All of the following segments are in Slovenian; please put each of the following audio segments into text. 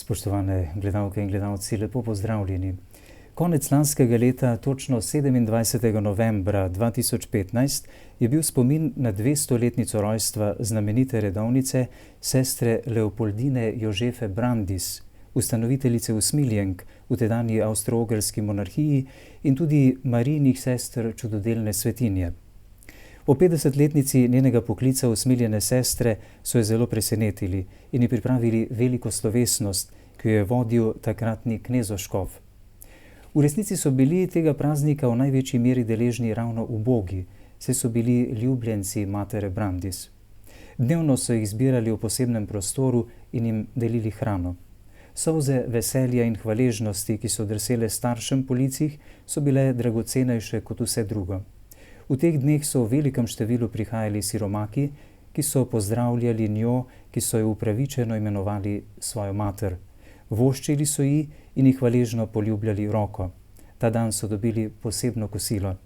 Spoštovane gledalke in gledalci, lepo pozdravljeni. Konec lanskega leta, točno 27. novembra 2015, je bil spomin na 200-letnico rojstva znamenite redovnice, sestre Leopoldine Jožefe Brandis, ustanoviteljice usmiljenk v tedanji avstro-ogrski monarhiji in tudi Marijinih sester čudodelne svetinje. O 50-letnici njenega poklica usmiljene sestre so jo zelo presenetili in ji pripravili veliko slovesnost, ki jo je vodil takratni knezoškov. V resnici so bili tega praznika v največji meri deležni ravno ubogi, saj so bili ljubljenci matere Brandis. Dnevno so jih zbirali v posebnem prostoru in jim delili hrano. Solze veselja in hvaležnosti, ki so drsele staršem po licih, so bile dragocenejše kot vse drugo. V teh dneh so v velikem številu prihajali siromaki, ki so pozdravljali njo, ki so jo upravičeno imenovali svojo mater. Voščili so ji in jih hvaležno poljubljali roko. Ta dan so dobili posebno kosilo.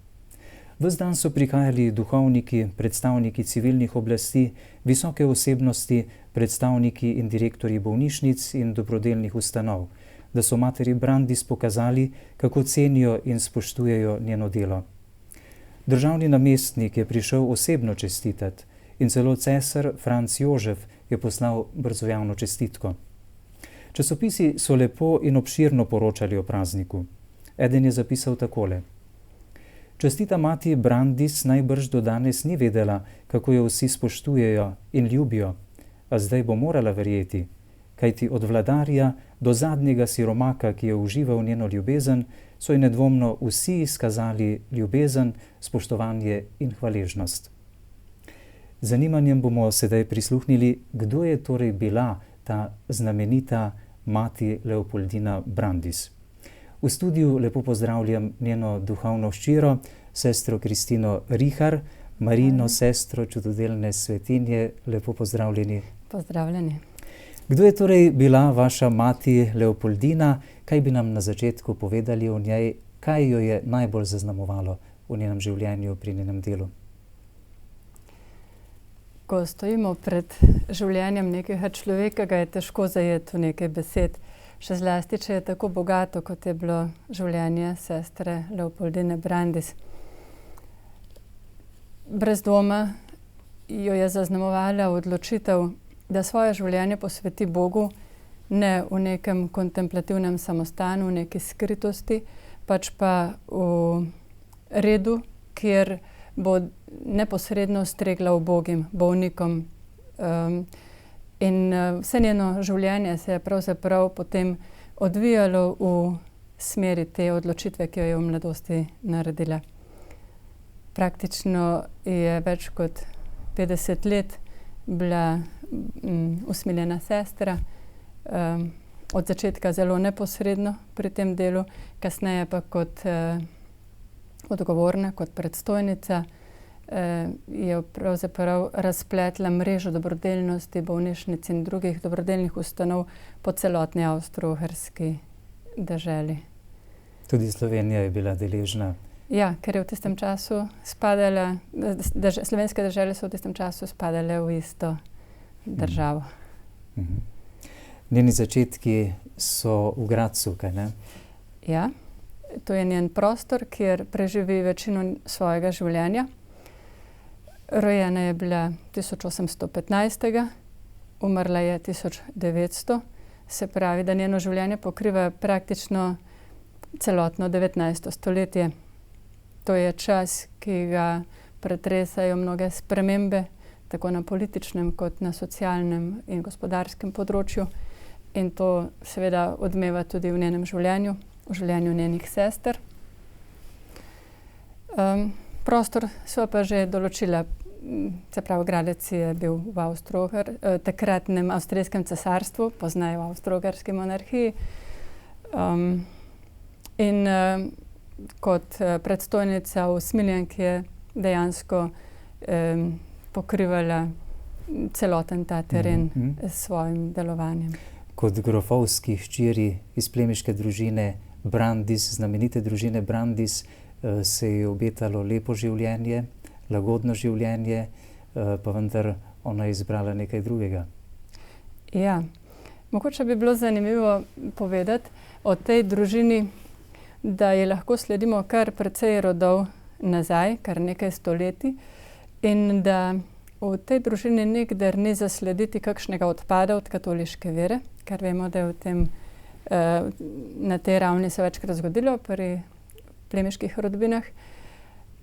Ves dan so prihajali duhovniki, predstavniki civilnih oblasti, visoke osebnosti, predstavniki in direktorji bolnišnic in dobrodelnih ustanov, da so materi Brandis pokazali, kako cenijo in spoštujejo njeno delo. Državni namestnik je prišel osebno čestitati in celo cesar Franc Jožef je poslal brzojavno čestitko. Časopisi so lepo in obširno poročali o prazniku. Eden je zapisal takole: Častita mati Brandis najbrž do danes ni vedela, kako jo vsi spoštujejo in ljubijo, a zdaj bo morala verjeti, kajti od vladarja do zadnjega siromaka, ki je užival njeno ljubezen, so ji nedvomno vsi izkazali ljubezen, spoštovanje in hvaležnost. Z zanimanjem bomo sedaj prisluhnili, kdo je torej bila ta znamenita mati Leopoldina Brandis. V studiu lepo pozdravljam njeno duhovno hčero, sestro Kristino Rihar, Marijino sestro čudodelne svetinje. Lepo pozdravljeni. Pozdravljeni. Kdo je torej bila vaša mati Leopoldina? Kaj bi nam na začetku povedali o njej? Kaj jo je najbolj zaznamovalo v njenem življenju, pri njenem delu? Ko stojimo pred življenjem nekega človeka, ga je težko zajeti v nekaj besed. Še zlasti, če je tako bogato, kot je bilo življenje sestre Leopoldine Brandis. Brez dvoma jo je zaznamovala odločitev, da svoje življenje posveti Bogu, ne v nekem kontemplativnem samostanu, v neki skritosti, pač pa v redu, kjer bo neposredno stregla ubogim, bolnikom. In vse njeno življenje se je pravzaprav potem odvijalo v smeri te odločitve, ki jo je v mladosti naredila. Praktično je več kot 50 let bila usmiljena sestra, od začetka zelo neposredno pri tem delu, kasneje pa kot odgovorna, kot predstojnica, je pravzaprav razpletla mrežo dobrodelnosti, bolnišnic in drugih dobrodelnih ustanov po celotni avstro-ogrski deželi. Tudi Slovenija je bila deležna. Ja, ker je v tistem času spadala, slovenske dežele so v tistem času spadale v isto državo. Njeni začetki so v Gradcu, kaj ne? Ja, to je njen prostor, kjer preživi večino svojega življenja. Rojena je bila 1815, umrla je 1900, se pravi, da njeno življenje pokriva praktično celotno 19. stoletje. To je čas, ki ga pretresajo mnoge spremembe, tako na političnem kot na socialnem in gospodarskem področju. In to seveda odmeva tudi v njenem življenju, v življenju njenih sester. Prostor so pa že določila, se pravi, Gradec je bil v takratnem avstrijskem cesarstvu, poznaje v avstro-ogrski monarhiji. In kot predstojnica usmiljenk je dejansko pokrivala celoten ta teren s svojim delovanjem. Kot grofovski hčeri iz plemiške družine Brandis, znamenite družine Brandis, se je obetalo lepo življenje, lagodno življenje, pa vendar ona je izbrala nekaj drugega. Ja, Mogoče bi bilo zanimivo povedati o tej družini, da je lahko sledimo kar precej rodov nazaj, kar nekaj stoletij, in da v tej družini nikdar ni zaslediti kakšnega odpada od katoliške vere, kar vemo, da je v tem, na tej ravni se večkrat zgodilo pri plemiških rodbinah,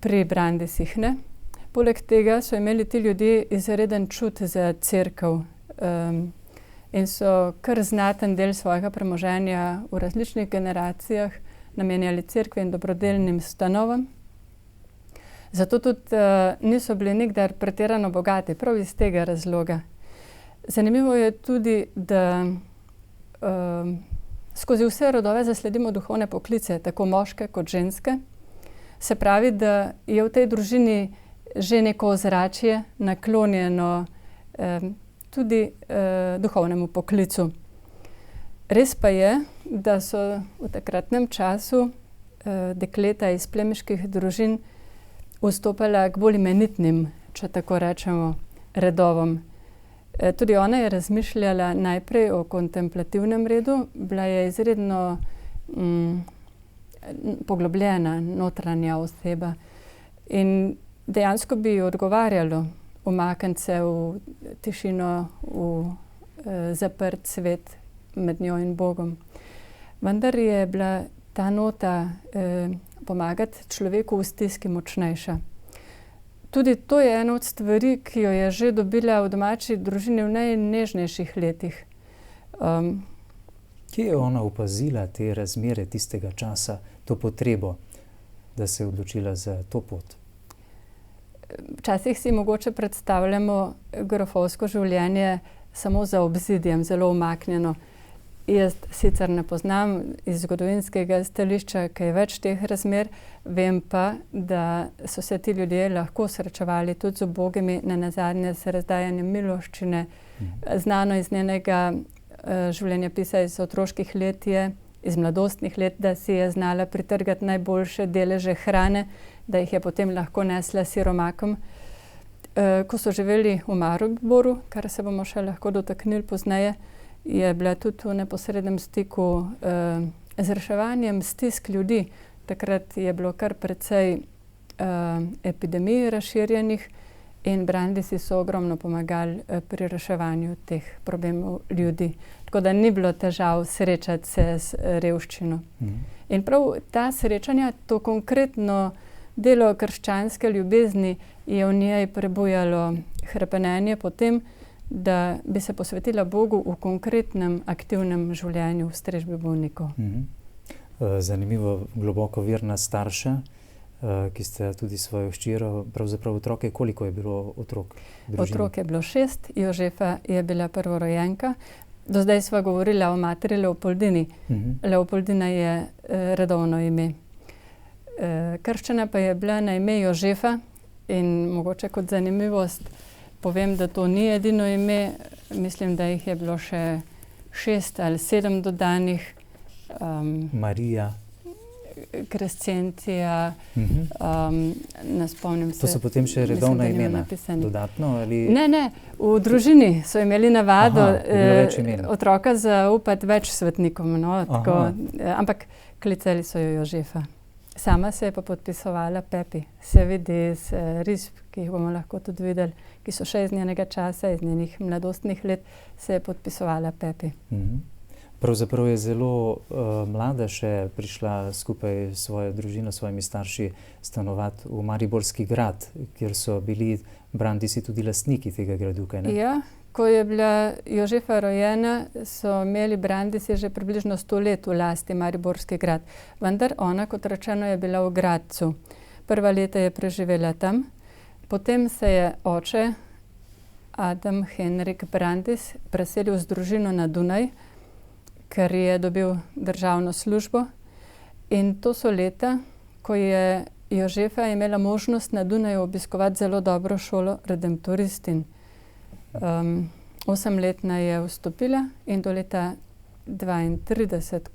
pri Brandisih ne. Poleg tega so imeli ti ljudje izreden čut za cerkev, in so kar znaten del svojega premoženja v različnih generacijah namenjali cerkvi in dobrodelnim ustanovam. Zato tudi niso bili nikdar pretirano bogati, prav iz tega razloga. Zanimivo je tudi, da skozi vse rodove zasledimo duhovne poklice, tako moške kot ženske. Se pravi, da je v tej družini že neko ozračje naklonjeno tudi duhovnemu poklicu. Res pa je, da so v takratnem času dekleta iz plemiških družin vstopala k bolj imenitnim, če tako rečemo, redovom. Tudi ona je razmišljala najprej o kontemplativnem redu, bila je izredno poglobljena, notranja oseba. In dejansko bi ji odgovarjalo umakniti se v tišino, v zaprt svet med njo in Bogom. Vendar je bila ta nota pomagati človeku v stiski močnejša. Tudi to je ena od stvari, ki jo je že dobila v domači družini v najnežnejših letih. Kje je ona opazila te razmere tistega časa, to potrebo, da se je odločila za to pot? Včasih si mogoče predstavljamo grofovsko življenje samo za obzidjem, zelo umaknjeno. Jaz sicer ne poznam iz zgodovinskega stališča kaj več teh razmer, vem pa, da so se ti ljudje lahko srečevali tudi z ubogimi, nenazadnje z razdajanjem miloščine. Znano iz njenega življenjepisa iz otroških let je, iz mladostnih let, da si je znala pritrgati najboljše deleže hrane, da jih je potem lahko nesla siromakom. Ko so živeli v Mariboru, kar se bomo še lahko dotaknili pozneje, je bila tudi v neposrednem stiku z reševanjem stisk ljudi. Takrat je bilo kar precej epidemij razširjenih in Brandisi so ogromno pomagali pri reševanju teh problemov ljudi. Tako da ni bilo težav srečati se z revščino. In prav ta srečanja, to konkretno delo krščanske ljubezni je v njej prebujalo hrepenenje po tem, da bi se posvetila Bogu v konkretnem aktivnem življenju v strežbi bolnikov. Zanimivo, globoko verna starša, ki ste tudi svojo hčero, pravzaprav otroke. Koliko je bilo otrok v družini? Otrok je bilo 6, Jožefa je bila prvorojenka. Do zdaj sva govorila o materi Leopoldini. Leopoldina je redovno ime. Krščena pa je bila na ime Jožefa in mogoče kot zanimivost povem, da to ni edino ime, mislim, da jih je bilo še 6 ali 7 dodanih. Marija. Krescencija, ne spomnim se. To so potem še redovna imena dodatno? Ali? Ne, v družini so imeli navado otroka zaupati več svetnikom, no, tako, ampak klicali so jo Jožefa. Sama se je pa podpisovala Pepi. Se vidi iz risb, ki jih bomo lahko tudi videli, ki so še iz njenega časa, iz njenih mladostnih let, se je podpisovala Pepi. Pravzaprav je zelo mlada še prišla skupaj s svojo družino, s svojimi starši stanovati v Mariborski grad, kjer so bili Brandisi tudi lastniki tega gradu, kaj ne? Ja, ko je bila Jožefa rojena, so imeli Brandisi že približno 100 let v lasti Mariborski grad. Vendar ona, kot rečeno, je bila v Gradcu. Prva leta je preživela tam. Potem se je oče, Adam Henrik Brandis, preselil z družino na Dunaj, ker je dobil državno službo. In to so leta, ko je Jožefa imela možnost na Dunaju obiskovati zelo dobro šolo redemptoristin. 8-letna je vstopila in do leta 31,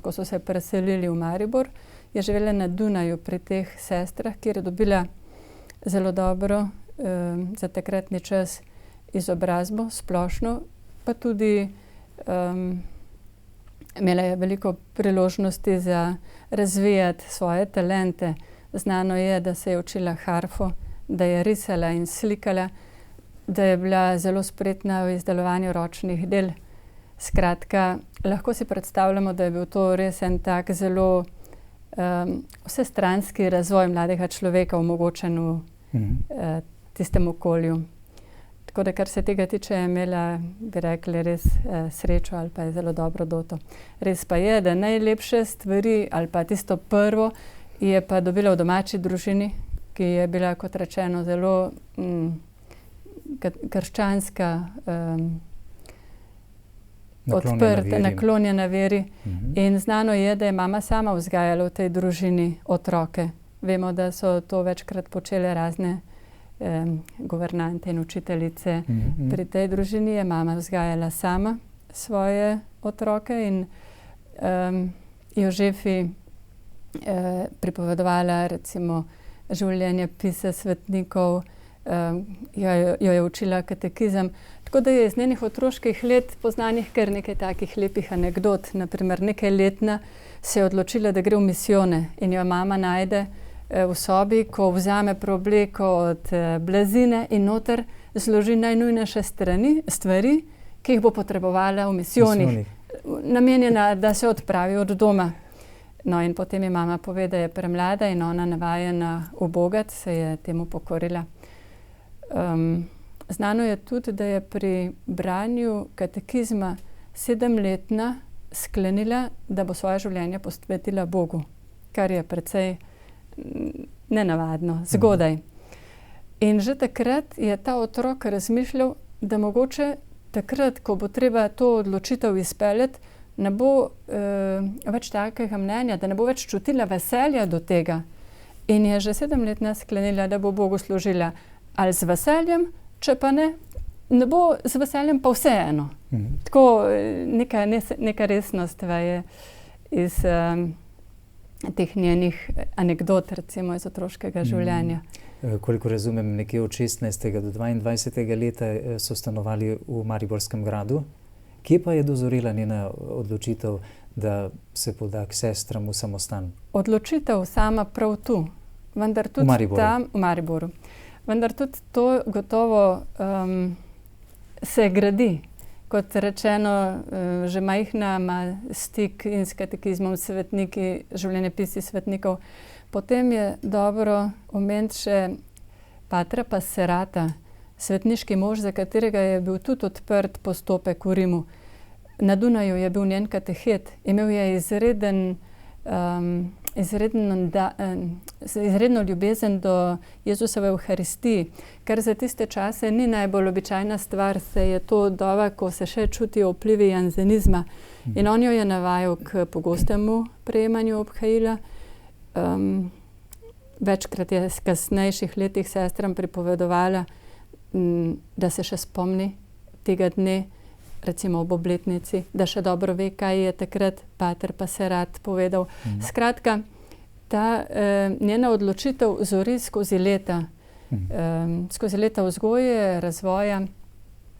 ko so se preselili v Maribor, je živela na Dunaju pri teh sestrah, kjer je dobila zelo dobro za takratni čas izobrazbo, splošno, pa tudi imela je veliko priložnosti za razvijati svoje talente. Znano je, da se je učila harfo, da je risala in slikala, da je bila zelo spretna v izdelovanju ročnih del. Skratka, lahko si predstavljamo, da je bil to res en tak zelo vsestranski razvoj mladega človeka omogočen v tistem okolju. Tako da, kar se tega tiče, je imela, bi rekli, res srečo ali pa je zelo dobro doto. Res pa je, da najlepše stvari ali pa tisto prvo je pa dobila v domači družini, ki je bila, kot rečeno, zelo krščanska, odprta, naklonjena veri. In znano je, da je mama sama vzgajala v tej družini otroke. Vemo, da so to večkrat počele razne guvernante in učiteljice. Pri tej družini je mama vzgajala sama svoje otroke in Jožefi pripovedovala recimo življenje pisa svetnikov, jo je učila katekizem. Tako da je iz njenih otroških let poznanih kar nekaj takih lepih anekdot. Naprimer, nekaj letna se je odločila, da gre v misijone in jo mama najde v sobi, ko vzame preobleko od blazine in noter zloži najnujnejše stvari, ki jih bo potrebovala v misijonih. Namenjena, da se odpravi od doma. No, in potem je mama pove, da je premlada in ona navajena ubogati, se je temu pokorila. Znano je tudi, da je pri branju katekizma 7-letna sklenila, da bo svoje življenje posvetila Bogu, kar je precej nenavadno, zgodaj. In že takrat je ta otrok razmišljal, da mogoče takrat, ko bo treba to odločitev izpeljati, ne bo več takega mnenja, da ne bo več čutila veselja do tega. In je že 7-letna sklenila, da bo Bogu služila ali z veseljem, če pa ne bo z veseljem pa vseeno. Tako neka resnost je iz teh njenih anekdot, recimo iz otroškega življenja. Koliko razumem, nekje od 16. do 22. leta so stanovali v Mariborskem gradu. Kje pa je dozorela njena odločitev, da se poda k sestram v samostan? Odločitev sama prav tu, vendar tudi tam v Mariboru. Vendar tudi to gotovo se gradi. Kot rečeno, že majhna ima stik in s katekizmom svetniki, življenjepisi svetnikov. Potem je dobro omeniti še patra Passerata, svetniški mož, za katerega je bil tudi odprt postopek v Rimu. Na Dunaju je bil njen katehet. Imel je izredno ljubezen do Jezusove Evharistiji, kar za tiste čase ni najbolj običajna stvar, se je to doba, ko se še čutijo vplivi jansenizma. In on jo je navajal k pogostemu prejemanju obhajila. Večkrat je v kasnejših letih sestram pripovedovala, da se še spomni tega dne, recimo ob obletnici, da še dobro ve, kaj je takrat pater Passerat povedal. Skratka, ta njena odločitev zori skozi leta vzgoje, razvoja,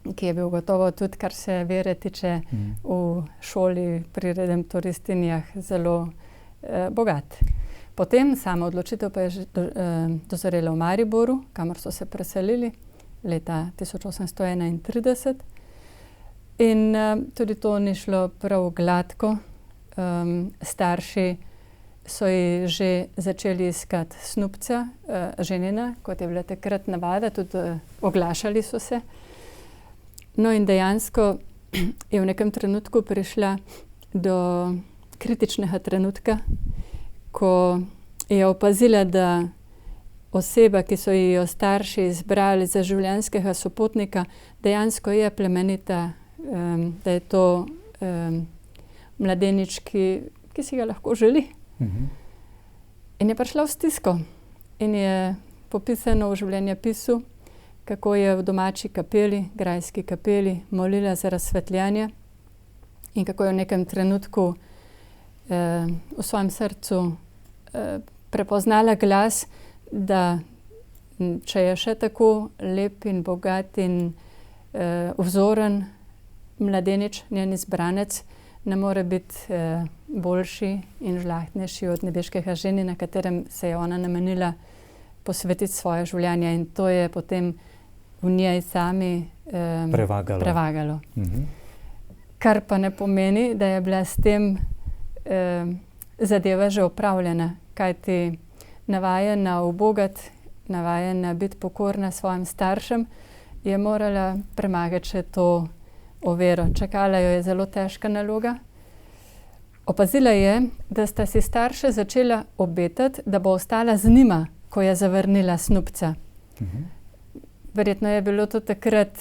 ki je bil gotovo tudi, kar se vere tiče, v šoli pri Redemptoristinjah zelo bogat. Potem sama odločitev pa je dozorela v Mariboru, kamor so se preselili leta 1831. In tudi to ni šlo prav gladko. Starši so ji že začeli iskati snubca, ženina, kot je bila takrat navada, tudi oglašali so se. No in dejansko je v nekem trenutku prišla do kritičnega trenutka, ko je opazila, da oseba, ki so jo starši izbrali za življenjskega sopotnika, dejansko je plemenita, da je to mladenič, ki si ga lahko želi. In je prišla v stisko in je popisano v življenjepisu, kako je v domači kapeli, grajski kapeli, molila za razsvetljanje in kako je v nekem trenutku v svojem srcu prepoznala glas, da če je še tako lep in bogat in vzoren, mladenič, njen izbranec, ne more biti boljši in žlahtnejši od nebeškega ženi, na katerem se je ona namenila posvetiti svoje življenje, in to je potem v njej sami prevagalo. Kar pa ne pomeni, da je bila s tem zadeva že opravljena, kajti navajena ubogati, navajena biti pokorna svojim staršem, je morala premagati še to oviro. Čakala jo je zelo težka naloga. Opazila je, da sta si starša začela obetati, da bo ostala z njima, ko je zavrnila snubca. Verjetno je bilo to takrat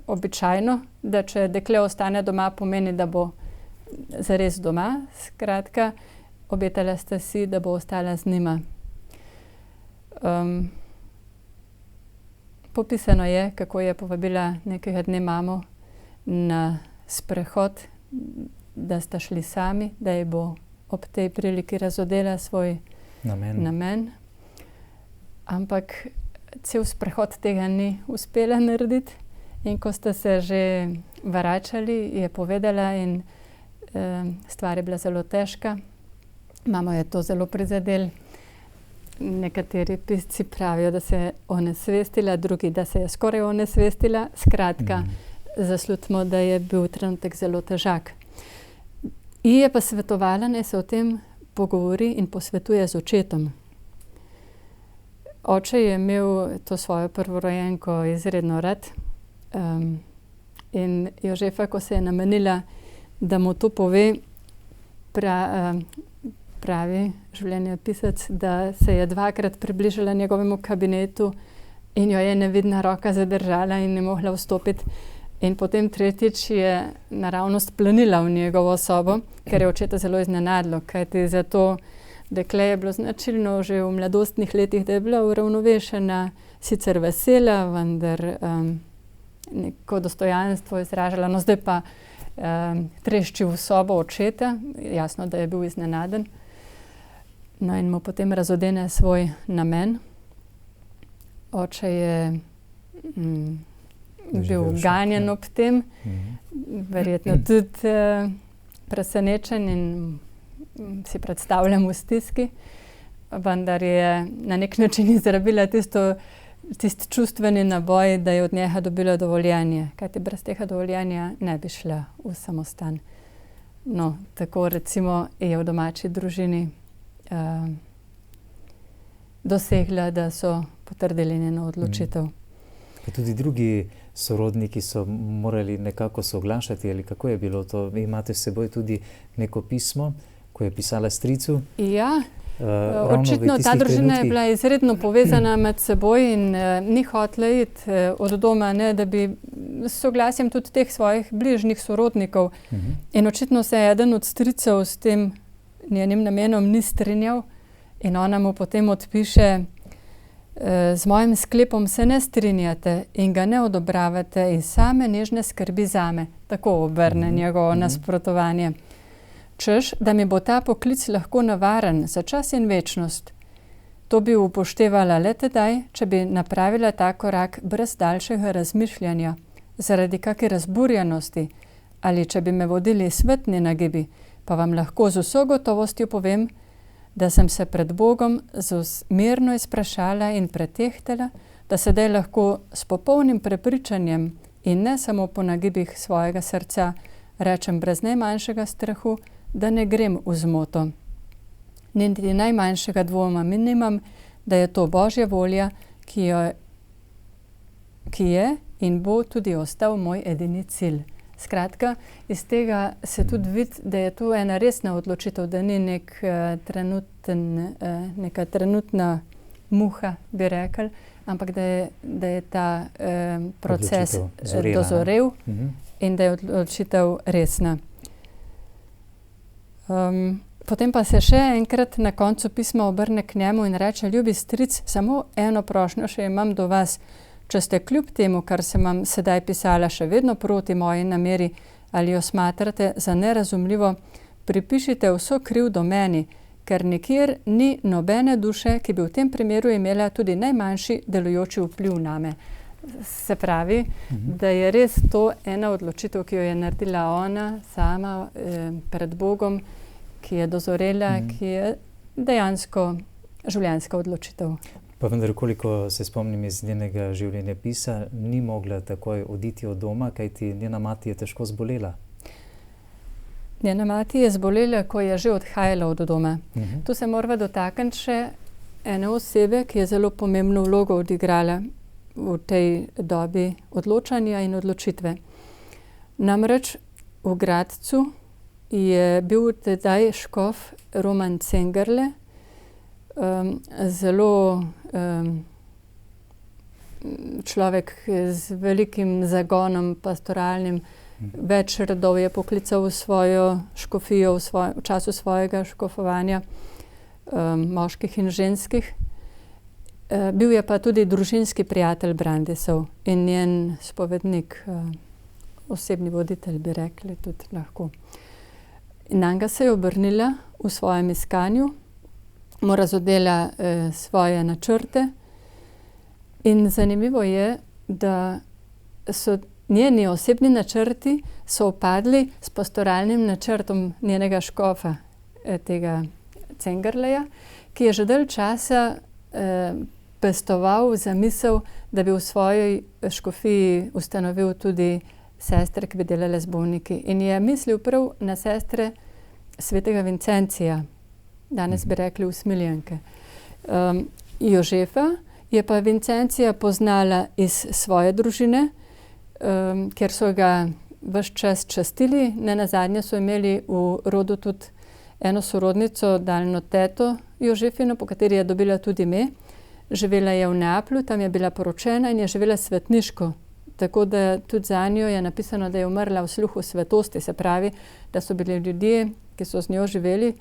običajno, da če dekle ostane doma, pomeni, da bo zares doma. Skratka, obetala sta si, da bo ostala z njima. Popisano je, kako je povabila nekega dne mamo na sprehod, da sta šli sami, da ji bo ob tej priliki razodela svoj namen. Ampak cel sprehod tega ni uspela narediti, in ko sta se že vračali, je povedala, in stvar je bila zelo težka. Mamo je to zelo prizadelo. Nekateri pisci pravijo, da se je onesvestila, drugi, da se je skoraj onesvestila. Skratka, zaslutimo, da je bil trenutek zelo težak. Ji je pa svetovala, naj se o tem pogovori in posvetuje z očetom. Oče je imel to svojo prvorojenko izredno rad, in Jožefa, ko se je namenila, da mu to pove, pravi življenjepisec, da se je 2-krat približala njegovemu kabinetu in jo je nevidna roka zadržala in ni mogla vstopiti. In potem 3. je naravnost planila v njegovo sobo, ker je očeta zelo iznenadilo, kajti za to dekle je bilo značilno že v mladostnih letih, da je bila uravnovešena, sicer vesela, vendar neko dostojanstvo izražala. No, zdaj pa trešči v sobo očeta, jasno, da je bil iznenaden. No, in mu potem razodene svoj namen. Oče je bil ganjen ob tem, verjetno tudi presenečen, in si predstavljam v stiski, vendar je na nek način izrabila tisti čustveni naboj, da je od njega dobila dovoljenje, kajti brez tega dovoljenja ne bi šla v samostan. No, tako recimo je v domači družini dosegla, da so potrdili njeno odločitev. Pa tudi drugi sorodniki so morali nekako soglašati, ali kako je bilo to? Vi imate s seboj tudi neko pismo, ko je pisala stricu? Ja, očitno ta družina je bila izredno povezana med seboj in ni hotela iti od doma, ne, da bi s soglasjem tudi teh svojih bližnjih sorodnikov. In očitno se je eden od stricev s tem njenim namenom ni strinjal, in ona mu potem odpiše: z mojim sklepom se ne strinjate in ga ne odobravate iz same nežne skrbi zame. Tako obrne njegovo nasprotovanje. Češ, da mi bo ta poklic lahko navaren za čas in večnost. To bi upoštevala le tedaj, če bi napravila ta korak brez daljšega razmišljanja, zaradi kakšne razburjenosti, ali če bi me vodili svetni nagibi, pa vam lahko z vso gotovostjo povem, da sem se pred Bogom mirno izprašala in pretehtala, da sedaj lahko s popolnim prepričanjem in ne samo po nagibih svojega srca rečem brez najmanjšega strahu, da ne grem v zmoto. Niti najmanjšega dvoma nimam, da je to Božja volja, ki je in bo tudi ostal moj edini cilj. Skratka, iz tega se tudi vidi, da je to ena resna odločitev, da ni neka trenutna muha, bi rekli, ampak da je ta proces dozorel in da je odločitev resna. Potem pa se še enkrat na koncu pisma obrne k njemu in reče: ljubi stric, samo eno prošnjo še imam do vas. Če ste kljub temu, kar sem vam sedaj pisala, še vedno proti moji nameri ali jo smatrate za nerazumljivo, pripišite vso krivdo meni, ker nikjer ni nobene duše, ki bi v tem primeru imela tudi najmanjši delujoči vpliv name. Se pravi, da je res to ena odločitev, ki jo je naredila ona sama pred Bogom, ki je dozorela, ki je dejansko življenjska odločitev. Pa vendar, koliko se spomnim iz njenega življenjepisa, ni mogla takoj oditi od doma, kajti njena mati je težko zbolela. Njena mati je zbolela, ko je že odhajala od doma. Tu se morava dotakniti še ene osebe, ki je zelo pomembno vlogo odigrala v tej dobi odločanja in odločitve. Namreč v Gradcu je bil tedaj škof Roman Cengerle, zelo človek z velikim zagonom pastoralnim, več redov je poklical v svojo škofijo v času svojega škofovanja, moških in ženskih. Bil je pa tudi družinski prijatelj Brandesov in njen spovednik, osebni voditelj, bi rekli tudi lahko. In nanj se je obrnila v svojem iskanju, mu razodela svoje načrte in zanimivo je, da so njeni osebni načrti sovpadli s pastoralnim načrtom njenega škofa, tega Cengerleja, ki je že dalj časa pestoval zamisel, da bi v svoji škofiji ustanovil tudi sestre, ki bi delale z bolniki. In je mislil prav na sestre svetega Vincencija, danes bi rekli usmiljenke. Jožefa je pa Vincencija poznala iz svoje družine, ker so ga ves čas častili. Nenazadnje so imeli v rodu tudi eno sorodnico, daljno teto Jožefino, po kateri je dobila tudi ime. Živela je v Neaplju, tam je bila poročena in je živela svetniško. Tako da tudi za njo je napisano, da je umrla v sluhu svetosti. Se pravi, da so bili ljudje, ki so z njo živeli,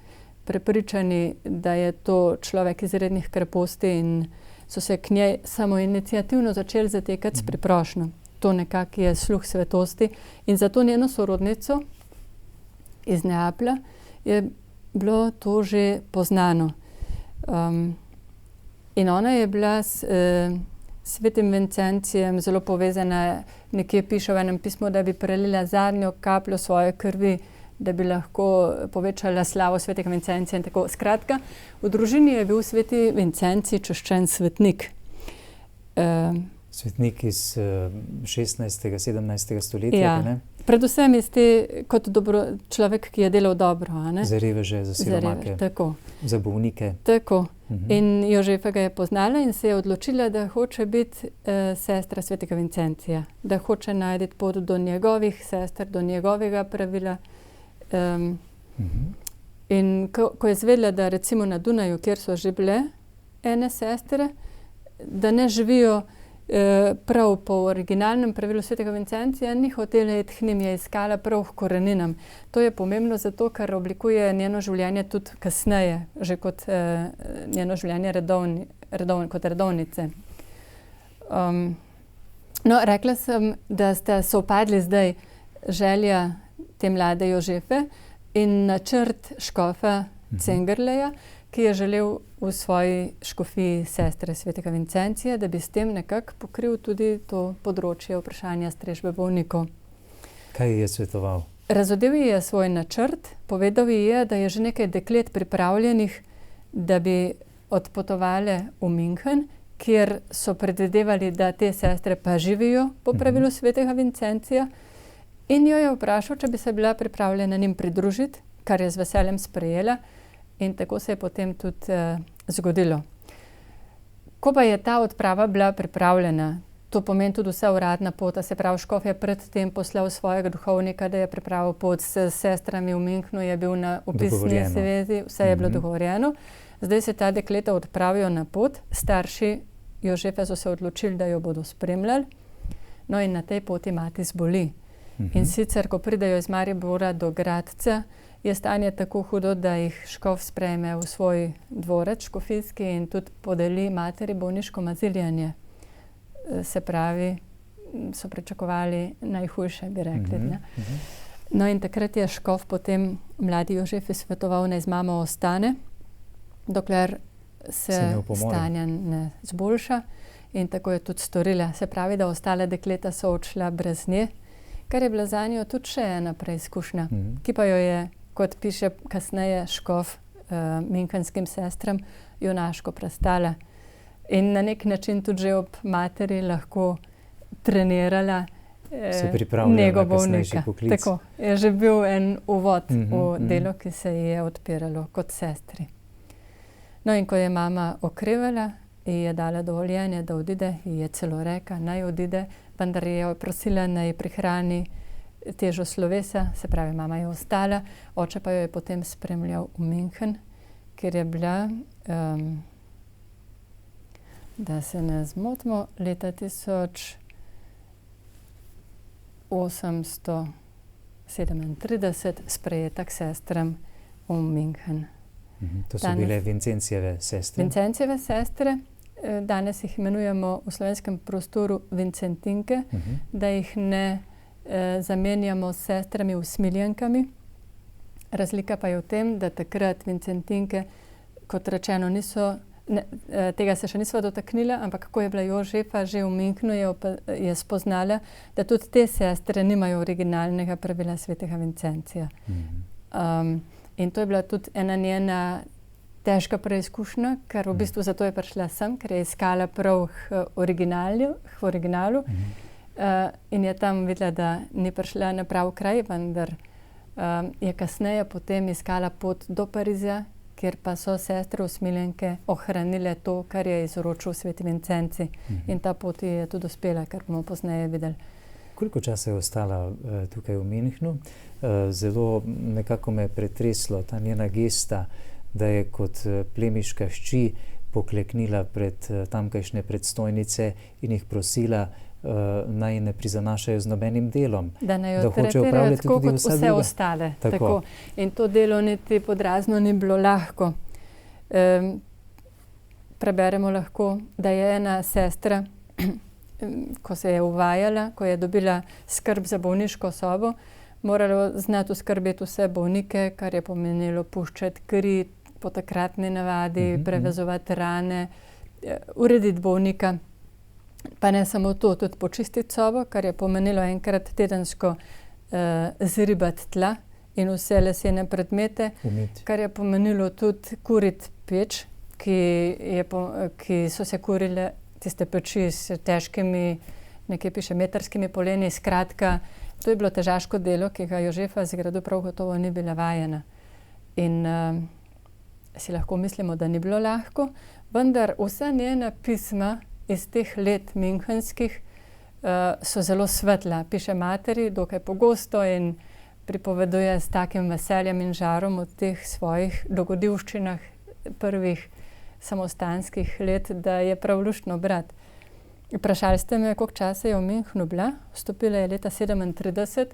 prepričani, da je to človek izrednih kreposti in so se k njej samoiniciativno začeli zatekati s priprošnjo. To nekako je sluh svetosti in za to njeno sorodnico iz Neaplja je bilo to že poznano. In ona je bila s svetim Vincencijem zelo povezana, nekje piše v enem pismu, da bi prelila zadnjo kapljo svoje krvi, da bi lahko povečala slavo svetega Vincencija in tako. Skratka, v družini je bil sveti Vincencij čaščen svetnik. Svetnik iz 16. 17. stoletja, ne? Predvsem kot človek, ki je delal dobro. Za reveže, za siromake, za bolnike. Tako. In Jožefa ga je poznala in se je odločila, da hoče biti sestra svetega Vincencija, da hoče najti pot do njegovih sester, do njegovega pravila. In ko je zvedela, da recimo na Dunaju, kjer so že bile ene sestre, da ne živijo prav po originalnem pravilu svetega Vincencija, ni hotela iti k njim, je iskala prav k koreninam. To je pomembno zato, ker oblikuje njeno življenje tudi kasneje, že kot njeno življenje kot redovnice. Rekla sem, da sta sovpadli zdaj želja te mlade Jožefe in načrt škofa Cengerleja, ki je želel v svoji škofiji sestre svetega Vincencija, da bi s tem nekako pokril tudi to področje vprašanja strežbe bolnikov. Kaj je svetoval? Razodel je svoj načrt, povedal je, da je že nekaj deklet pripravljenih, da bi odpotovale v München, kjer so predvidevali, da te sestre pa živijo po pravilu svetega Vincencija, in jo je vprašal, če bi se bila pripravljena njim pridružiti, kar je z veseljem sprejela. In tako se je potem tudi zgodilo. Ko pa je ta odprava bila pripravljena, to pomeni tudi vsa uradna pot, se pravi, škof je predtem poslal svojega duhovnika, da je pripravil pot s sestrami v Münchnu, je bil na opisni zvezi, vse je bilo dogovorjeno. Zdaj se ta dekleta odpravijo na pot, starši Jožefe so se odločili, da jo bodo spremljali, no in na tej poti mati zboli. In sicer, ko pridejo iz Maribora do Gradca, je stanje tako hudo, da jih škof sprejme v svoj dvorec škofijski in tudi podeli materi bolniško maziljenje. Se pravi, so pričakovali najhujše, bi rekli. No in takrat je škof potem mladi Jožefi svetoval, naj z mamo ostane, dokler se stanje ne zboljša. in tako je tudi storila. Se pravi, da ostale dekleta so odšla brez nje, kar je bila za njo tudi še ena preizkušnja, ki pa jo je, kot piše kasneje škof münchenskim sestram, junaško prestala. In na nek način tudi že ob materi lahko trenirala nego bolnika. Tako, je že bil en uvod v delo, ki se ji je odpiralo kot sestri. No, in ko je mama okrevala, ji je dala dovoljenje, da odide, ji je celo rekla, naj odide, vendar je prosila, naj prihrani težo slovesa, se pravi, mama je ostala, oče pa jo je potem spremljal v München, kjer je bila, da se ne zmotimo, leta 1837 sprejeta k sestram v München. To so bile Vincencijeve sestre. Vincencijeve sestre, danes jih imenujemo v slovenskem prostoru Vincentinke, da jih ne zamenjamo s sestrami usmiljenkami. Razlika pa je v tem, da takrat Vincentinke, kot rečeno, tega se še nisva dotaknila, ampak kako je bila Jožefa že v Münchnu, je spoznala, da tudi te sestre nimajo originalnega pravila svetega Vincencija. In to je bila tudi ena njena težka preizkušnja, ker v bistvu zato je prišla sem, ker je iskala prav v originalu in je tam videla, da ni prišla na prav kraj, vendar je kasneje potem iskala pot do Pariza, kjer pa so sestre usmiljenke ohranile to, kar je izročil sveti Vincenci. In ta pot je tudi uspela, kar bomo pozneje videli. Koliko časa je ostala tukaj v Münchnu? Zelo nekako me je pretreslo ta njena gesta, da je kot plemiška hči pokleknila pred tamkajšnje predstojnice in jih prosila, naj ne prizanašajo z nobenim delom. Da naj jo tretirajo tako kot vse ostale. Tako. In to delo niti podrazno ni bilo lahko. Preberemo lahko, da je ena sestra, ko se je uvajala, ko je dobila skrb za bolniško sobo, morala znati oskrbeti vse bolnike, kar je pomenilo puščati kri po takratni navadi, prevezovati rane, urediti bolnika. Pa ne samo to, tudi počistiti sobo, kar je pomenilo enkrat tedensko zribati tla in vse lesene predmete, kar je pomenilo tudi kuriti peč, ki so se kurile tiste peči s težkimi, nekaj piše, metrskimi poleni. Skratka, to je bilo težaško delo, ki ga Jožefa z gradu prav gotovo ni bila vajena. In si lahko mislimo, da ni bilo lahko, vendar vsa njena pisma iz teh let münchenskih so zelo svetla. Piše materi dokaj pogosto in pripoveduje s takim veseljem in žarom o teh svojih dogodivščinah prvih samostanskih let, da je prav luštno brati. Vprašali ste me, koliko časa je v Münchnu bila. Vstopila je leta 37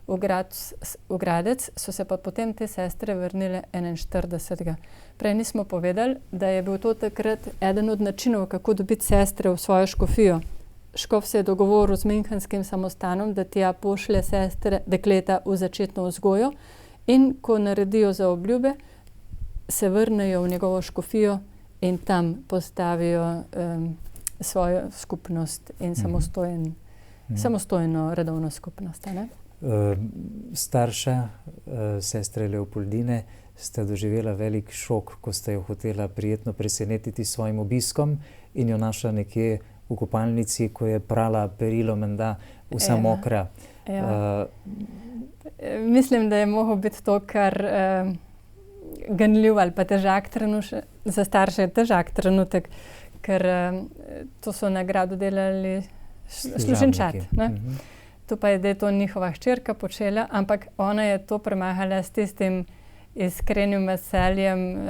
v Gradec, so se pa potem te sestre vrnile 41. Prej nismo povedali, da je bil to takrat eden od načinov, kako dobiti sestre v svojo škofijo. Škof se je dogovoril z münchenskim samostanom, da tja pošlje sestre, dekleta v začetno vzgojo in ko naredijo za obljube, se vrnejo v njegovo škofijo in tam postavijo svojo skupnost in samostojno redovno skupnost. Ne? Starša sestre Leopoldine sta doživela velik šok, ko sta jo hotela prijetno presenetiti s svojim obiskom in jo našla nekje v kopalnici, ko je prala perilo, menda vsa mokra. Mislim, da je mogel biti to kar ganljiv ali pa težak trenutek, za starše težak trenutek, ker to so na gradu delali služinčat. To pa je, da je to njihova hčerka počela, ampak ona je to premahala s tistim iskrenim veseljem,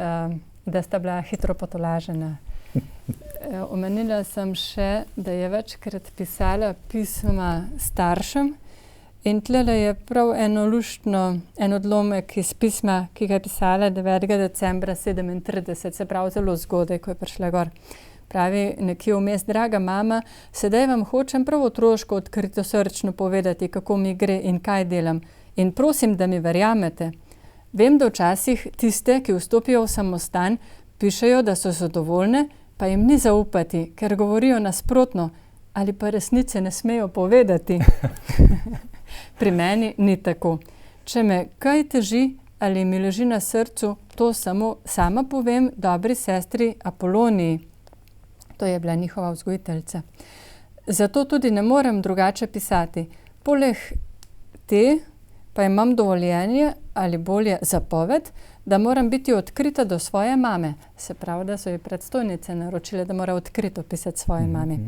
da sta bila hitro potolažena. Omenila sem še, da je večkrat pisala pisma staršem in tlele je prav en odlomek iz pisma, ki ga je pisala 9. decembra 37, se pravi zelo zgodaj, ko je prišla gor. Pravi nekje vmes, draga mama, sedaj vam hočem prav otroško odkritosrčno povedati, kako mi gre in kaj delam. In prosim, da mi verjamete. Vem, da včasih tiste, ki vstopijo v samostan, pišejo, da so zadovoljne, pa jim ni zaupati, ker govorijo nasprotno ali pa resnice ne smejo povedati. Pri meni ni tako. Če me kaj teži ali mi leži na srcu, to samo sama povem dobri sestri Apoloniji. To je bila njihova vzgojiteljica. Zato tudi ne morem drugače pisati. Poleg te pa imam dovoljenje ali bolje zapoved, da moram biti odkrita do svoje mame. Se pravi, da so ji predstojnice naročile, da mora odkrito pisati svoji mami.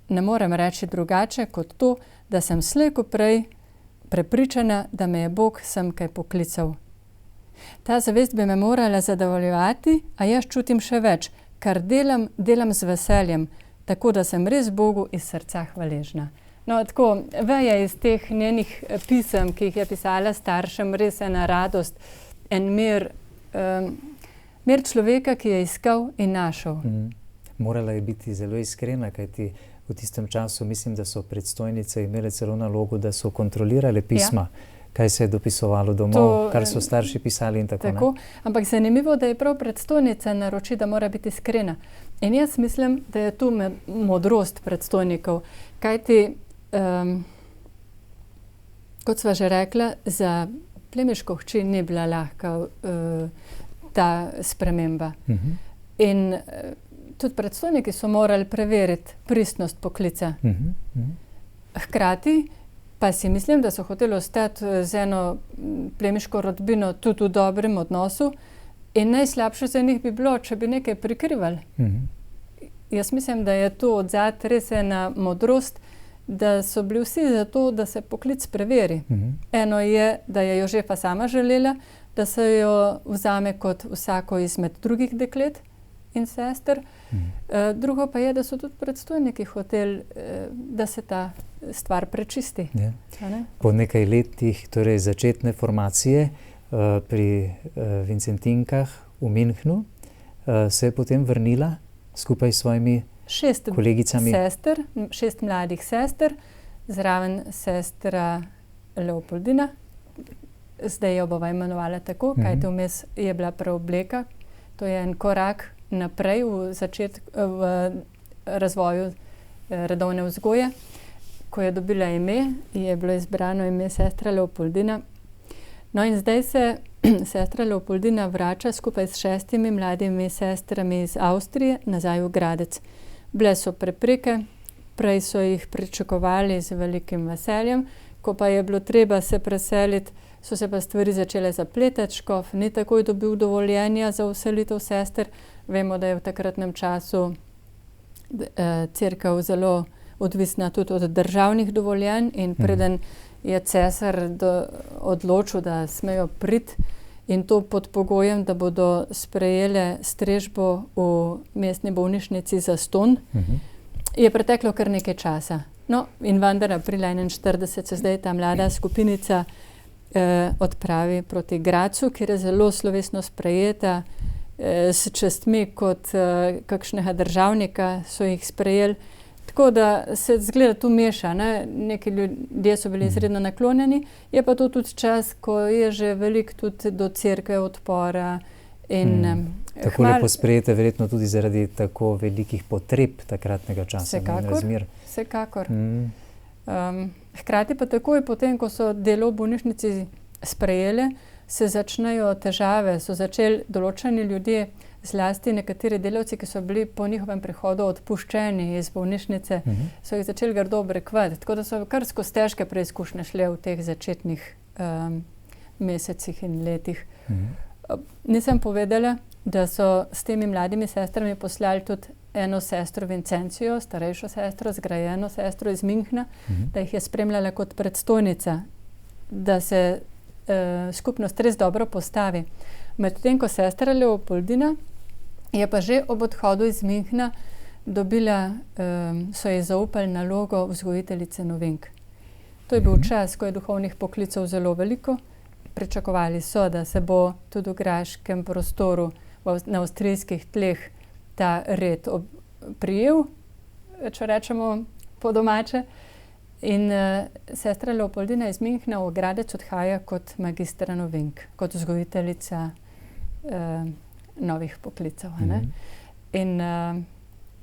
Ne morem reči drugače kot to, da sem slej ko prej prepričana, da me je Bog sem kaj poklical. Ta zavest bi me morala zadovoljevati, a jaz čutim še več, kar delam z veseljem, tako da sem res Bogu iz srca hvaležna. No, tako, veje iz teh njenih pisem, ki jih je pisala staršem, res ena radost, en mir človeka, ki je iskal in našel. Morala je biti zelo iskrena, kajti v tistem času mislim, da so predstojnice imele celo nalogo, da so kontrolirale pisma, kaj se je dopisovalo domov, kar so starši pisali in tako. Ampak zanimivo, da je prav predstojnica naroči, da mora biti iskrena. In jaz mislim, da je tu modrost predstojnikov, kajti kot sva že rekla, za plemiško hči ni bila lahka ta sprememba. In tudi predstojniki so morali preveriti pristnost poklica. Hkrati pa si mislim, da so hoteli ostati z eno plemiško rodbino tudi v dobrem odnosu in najslabše za njih bi bilo, če bi nekaj prikrivali. Jaz mislim, da je tu odzad res ena modrost, da so bili vsi za to, da se poklic preveri. Eno je, da je Jožefa sama želela, da se jo vzame kot vsako izmed drugih deklet in sester. Drugo pa je, da so tudi predstojniki hoteli, da se ta stvar prečisti. Po nekaj letih torej začetne formacije pri Vincentinkah v Münchnu se je potem vrnila skupaj s svojimi kolegicami. 6 mladih sester, zraven sestra Leopoldina. Zdaj jo bova imenovala tako, kajti vmes je bila preobleka. To je en korak naprej v razvoju redovne vzgoje. Ko je dobila ime, je bilo izbrano ime sestra Leopoldina. No in zdaj se sestra Leopoldina vrača skupaj s 6 mladimi sestrami iz Avstrije nazaj v Gradec. Bile so prepreke, prej so jih pričakovali z velikim veseljem, ko pa je bilo treba se preseliti, so se pa stvari začele zapletati. Škof ni takoj dobil dovoljenja za vselitev sester. Vemo, da je v takratnem času cerkev zelo odvisna tudi od državnih dovoljenj in preden je cesar odločil, da smejo priti in to pod pogojem, da bodo sprejele strežbo v mestni bolnišnici zastonj, je preteklo kar nekaj časa. No, in vendar aprila 41 se zdaj ta mlada skupinica odpravi proti Gracu, kjer je zelo slovesno sprejeta, s častmi kot kakšnega državnika so jih sprejeli. Tako da se zgleda tu meša, neki ljudje so bili izredno naklonjeni, je pa to tudi čas, ko je že veliko tudi do cerkve odpora. Tako lepo sprejete, verjetno tudi zaradi tako velikih potreb takratnega časa. Vsekakor. Hkrati pa takoj potem, ko so delo v bolnišnici sprejele, se začnejo težave, so začeli določeni ljudje, zlasti nekateri delavci, ki so bili po njihovem prihodu odpuščeni iz bolnišnice, so jih začeli grdo obrekovati. Tako da so kar skozi težke preizkušnje šle v teh začetnih mesecih in letih. Nisem povedala, da so s temi mladimi sestrami poslali tudi eno sestro Vincencijo, starejšo sestro, zgrajeno sestro iz Münchna, da jih je spremljala kot predstojnica, da se skupnost res dobro postavi. Medtem ko sestra Leopoldina je pa že ob odhodu iz Münchna dobila, so ji zaupali nalogo vzgojiteljice novenk. To je bil čas, ko je duhovnih poklicev zelo veliko. Pričakovali so, da se bo tudi v graškem prostoru na avstrijskih tleh ta red prijel, če rečemo po domače. In sestra Leopoldina iz Münchna v Gradec odhaja kot magistra novenk, kot vzgojiteljica novih poklicev. In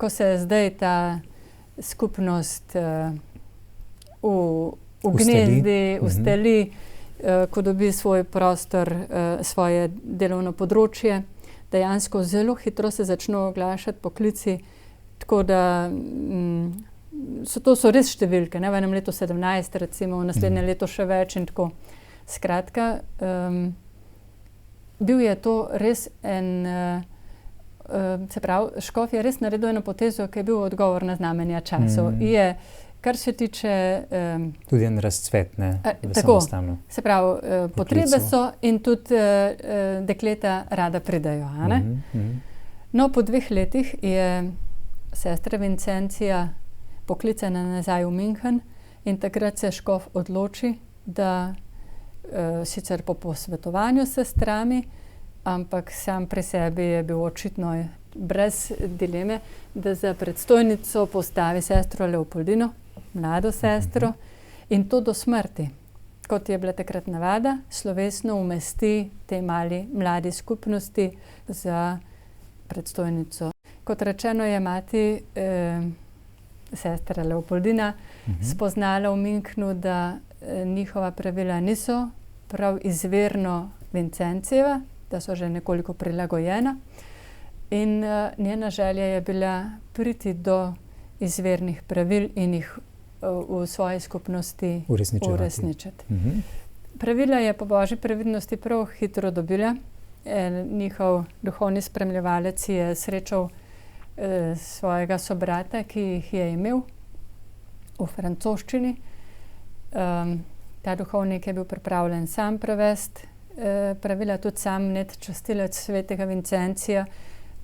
ko se zdaj ta skupnost ugnezdi, usteli, ko dobi svoj prostor, svoje delovno področje, dejansko zelo hitro se začnejo oglašati poklici, tako da to so res številke, ne? V enem letu 17, recimo, v naslednje leto še več in tako. Skratka, bil je to res se pravi, škof je res naredil eno potezo, ki je bil odgovor na znamenja časov. Je, kar se tiče tudi en razcvet, ne? Tako, se pravi, potrebe so in tudi dekleta rada pridejo, a ne? No, po 2 letih je sestra Vincencija poklicana nazaj v München in takrat se škof odloči, da sicer po posvetovanju s sestrami, ampak sam pri sebi je bil očitno brez dileme, da za predstojnico postavi sestro Leopoldino, mlado sestro, in to do smrti. Kot je bila takrat navada, slovesno umesti tej mladi skupnosti za predstojnico. Kot rečeno, je mati sestra Leopoldina spoznala v Münchnu, da njihova pravila niso prav izvirno Vincencijeva, da so že nekoliko prilagojena. In njena želja je bila priti do izvirnih pravil in jih v svoji skupnosti uresničiti. Pravila je po božji previdnosti prav hitro dobila. Njihov duhovni spremljevalec je srečal svojega sobrata, ki jih je imel v francoščini. Ta duhovnik je bil pripravljen sam prevesti pravila, tudi sam častilec svetega Vincencija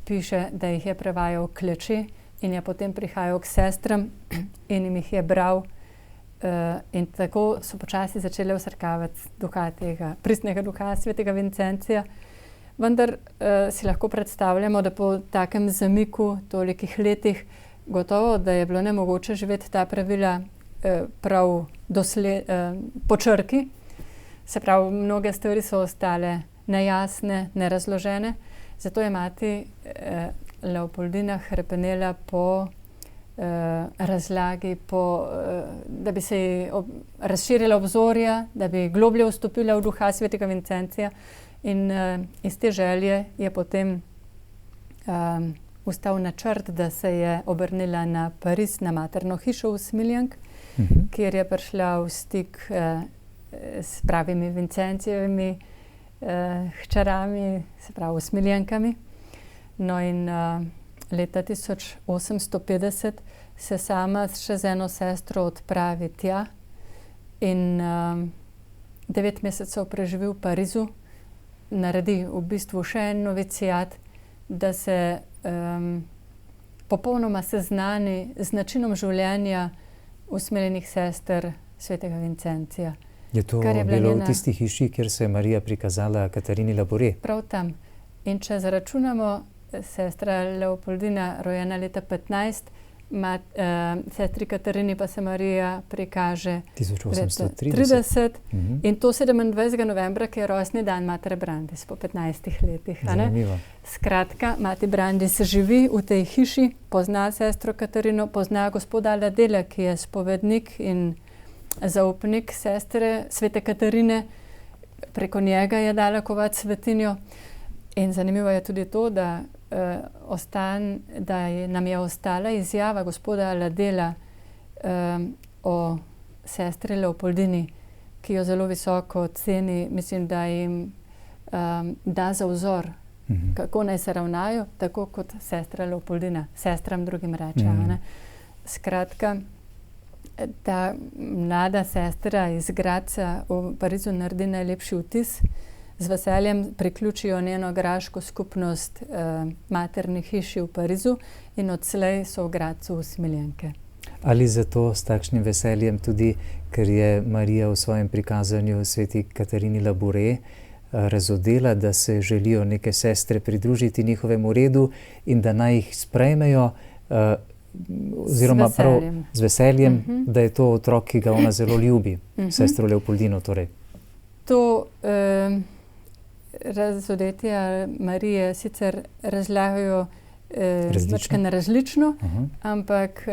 piše, da jih je prevajal kleči in je potem prihajal k sestram in jim jih je bral. In tako so počasi začeli vsrkavati pristnega duha svetega Vincencija. Vendar si lahko predstavljamo, da po takem zamiku tolikih letih gotovo, da je bilo nemogoče živeti ta pravila prav po črki. Se pravi, mnoge stvari so ostale nejasne, nerazložene. Zato je mati Leopoldina hrepenela po razlagi, da bi se razširila obzorja, da bi globlje vstopila v duha svetega Vincencija. In iz te želje je potem ustal načrt, da se je obrnila na Pariz, na materno hišo v Smiljank, kjer je prišla v stik s pravimi Vincencijevimi hčerami, se pravi Smiljankami. No in leta 1850 se sama še z eno sestro odpravi tja in 9 mesecev preživi v Parizu, naredi v bistvu še en novicijat, da se popolnoma seznani z načinom življenja usmiljenih sester svetega Vincencija. Je to bilo v tisti hiši, kjer se je Marija prikazala Katarini Labore? Prav tam. In če zaračunamo, sestra Leopoldina, rojena leta 15, sestri Katarini pa se Marija prikaže 1830 in to 27. novembra, ki je rojstni dan matere Brandis po 15 letih. Zanimivo. Skratka, mati Brandis živi v tej hiši, pozna sestro Katarino, pozna gospoda Ladela, ki je spovednik in zaupnik sestre svete Katarine. Preko njega je dala kovati svetinjo. In zanimivo je tudi to, da nam je ostala izjava gospoda Ladela o sestri Leopoldini, ki jo zelo visoko ceni, mislim, da jim da za vzor, kako naj se ravnajo, tako kot sestra Leopoldina, sestram drugim reče. Skratka, ta mlada sestra iz Gradca v Parizu naredi najlepši vtis. Z veseljem priključijo njeno graško skupnost materni hiši v Parizu in odslej so v Gradcu usmiljenke. Ali zato s takšnim veseljem tudi, ker je Marija v svojem prikazanju sveti Katarini Labore razodela, da se želijo neke sestre pridružiti njihovemu redu in da naj jih sprejmejo, oziroma prav z veseljem, da je to otrok, ki ga ona zelo ljubi, sestro Leopoldino torej. To razodetja Marije sicer razlagajo Različno? Različno, ampak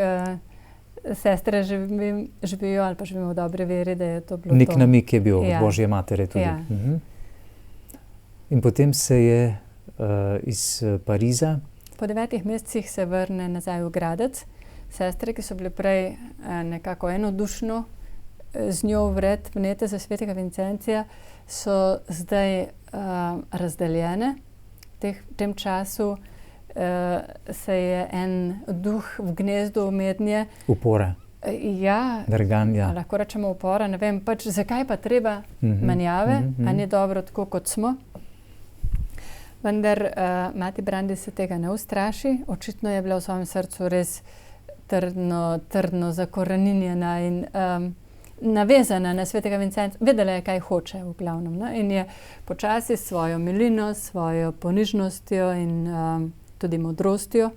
sestre živijo ali pa živimo v dobri veri, da je to bilo nek to. namig je bil od Božje matere tudi. Ja. In potem se je iz Pariza po 9 mesecih se vrne nazaj v Gradec. Sestre, ki so bile prej nekako enodušno z njo vnete za svetega Vincencija, so zdaj razdeljene. V tem času se je en duh v gnezdu mednje. Upora. Ja, drganja. Lahko rečemo upora, ne vem, pač zakaj pa treba menjave, a ni dobro tako, kot smo. Vendar mati Brandi se tega ne ustraši, očitno je bila v svojem srcu res trdno zakoreninjena in navezana na svetega Vincencija. Vedela je, kaj hoče v glavnem, ne? In je počasi s svojo milino, svojo ponižnostjo in tudi modrostjo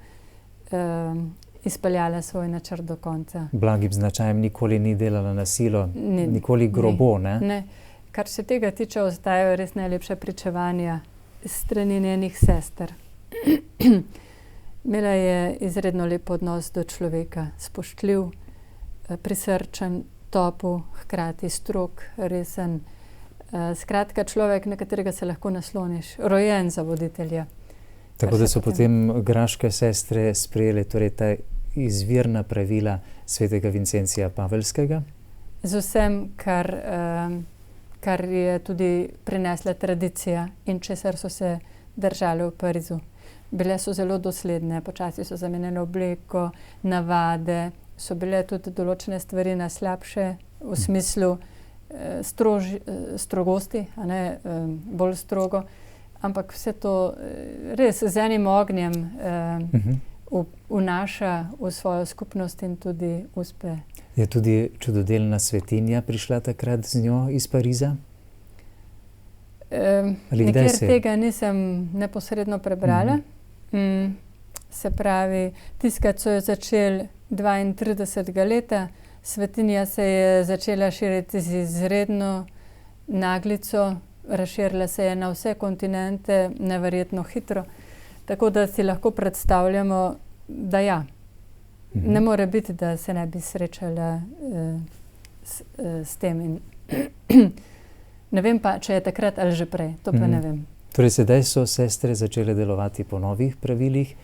izpeljala svoj načrt do konca. Blagim značajem nikoli ni delala na silo, nikoli grobo, ne? Ne. Kar se tega tiče, ostajajo res najlepše pričevanja strani njenih sester. Imela je izredno lep odnos do človeka, spoštljiv, prisrčen, topel, hkrati strog, resen. Skratka, človek, na katerega se lahko nasloniš, rojen za voditelja. Tako da so potem graške sestre sprejele torej ta izvirna pravila svetega Vincencija Paveljskega? Z vsem, kar je tudi prinesla tradicija in česar so se držale v Parizu. Bile so zelo dosledne, počasi so zamenjale obleko, navade, so bile tudi določene stvari na slabše, v smislu strogosti, a ne bolj strogo. Ampak vse to res z enim ognjem vnaša v svojo skupnost in tudi uspe. Je tudi čudodelna svetinja prišla takrat z njo iz Pariza? Nikjer tega nisem neposredno prebrala. Se pravi, tiskati so jo začeli 32. leta, svetinja se je začela širiti z izredno naglico, razširila se je na vse kontinente, neverjetno hitro. Tako da si lahko predstavljamo, da ja, ne more biti, da se ne bi srečala s tem. In ne vem pa, če je takrat ali že prej, to pa ne vem. Torej, sedaj so sestre začele delovati po novih pravilih,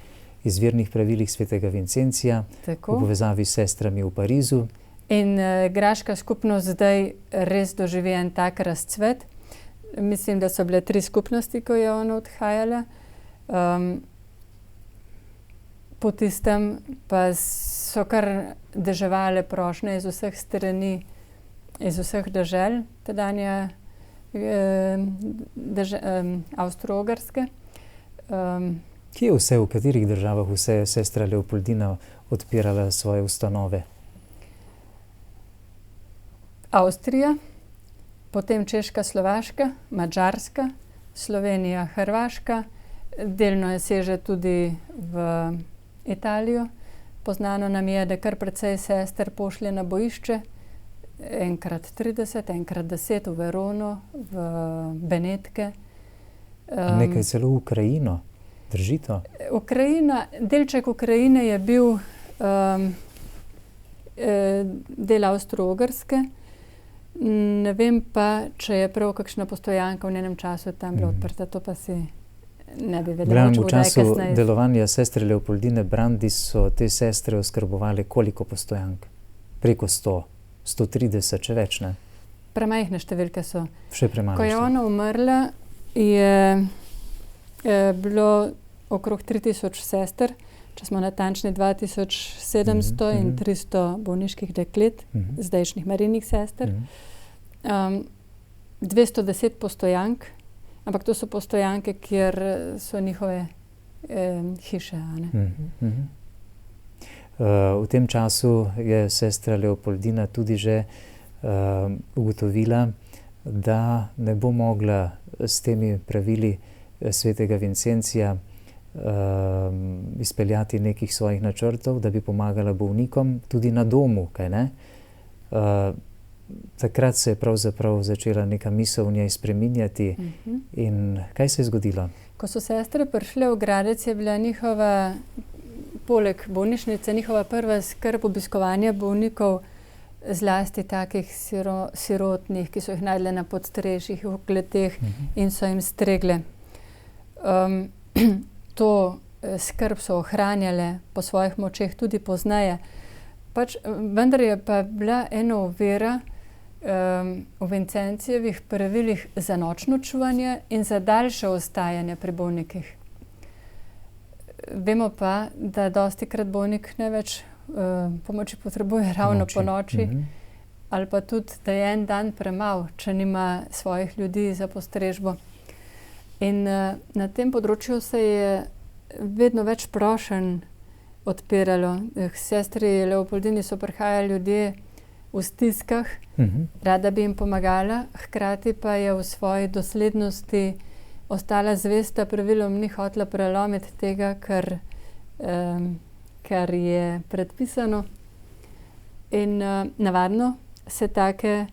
izvirnih pravilih svetega Vincencija, v povezavi s sestrami v Parizu. In graška skupnost zdaj res doživi en tak razcvet. Mislim, da so bile 3 skupnosti, ko je ona odhajala. Po tistem pa so kar deževale prošnje iz vseh strani, iz vseh dežel, tedanje Avstro-Ogrske. Kje vse, v katerih državah vse je sestra Leopoldina odpirala svoje ustanove? Avstrija, potem Češka, Slovaška, Madžarska, Slovenija, Hrvaška, delno je seže tudi v Italijo. Poznano nam je, da kar precej sester pošlje na bojišče, enkrat 30, enkrat 10 v Verono, v Benetke. Nekaj celo v Ukrajino, drži to? Delček Ukrajine je bil del Avstro-Ogrske. Ne vem pa, če je prav kakšna postojanka v njenem času tam bila odprta, to pa si ne bi vedela. V času delovanja sestre Leopoldine Brandi so te sestre oskrbovali koliko postojank? Preko 100, 130, če več, ne? Premajhne številke so. Še premajhne. Ko je ona umrla, je bilo okrog 3000 sester, če smo natančni 2700 in 300 bolniških deklet, zdajšnjih Marijinih sester. 210 postojank, ampak to so postojanke, kjer so njihove hiše. V tem času je sestra Leopoldina tudi že ugotovila, da ne bo mogla s temi pravili svetega Vincencija izpeljati nekih svojih načrtov, da bi pomagala bolnikom tudi na domu, kaj ne? Takrat se je pravzaprav začela neka misel v njej spreminjati. In kaj se je zgodilo? Ko so sestre prišle v Gradec, je bila njihova, poleg bolnišnice, njihova prva skrb obiskovanja bolnikov, zlasti takih sirotnih, ki so jih najdle na podstrešjih, v kleteh in so jim stregle. To skrb so ohranjale po svojih močeh tudi pozneje. Vendar je pa bila ena ovira v Vincencijevih pravilih za nočno čuvanje in za daljše ostajanje pri bolnikih. Vemo pa, da dostikrat bolnik največ pomoči potrebuje ravno po noči, ali pa tudi, da je en dan premalo, če nima svojih ljudi za postrežbo. In na tem področju se je vedno več prošenj odpiralo. K sestri Leopoldini so prihajali ljudje v stiskah, rada bi jim pomagala, hkrati pa je v svoji doslednosti ostala zvesta pravilom, ni hotela prelomiti tega, kar je predpisano. In navadno se take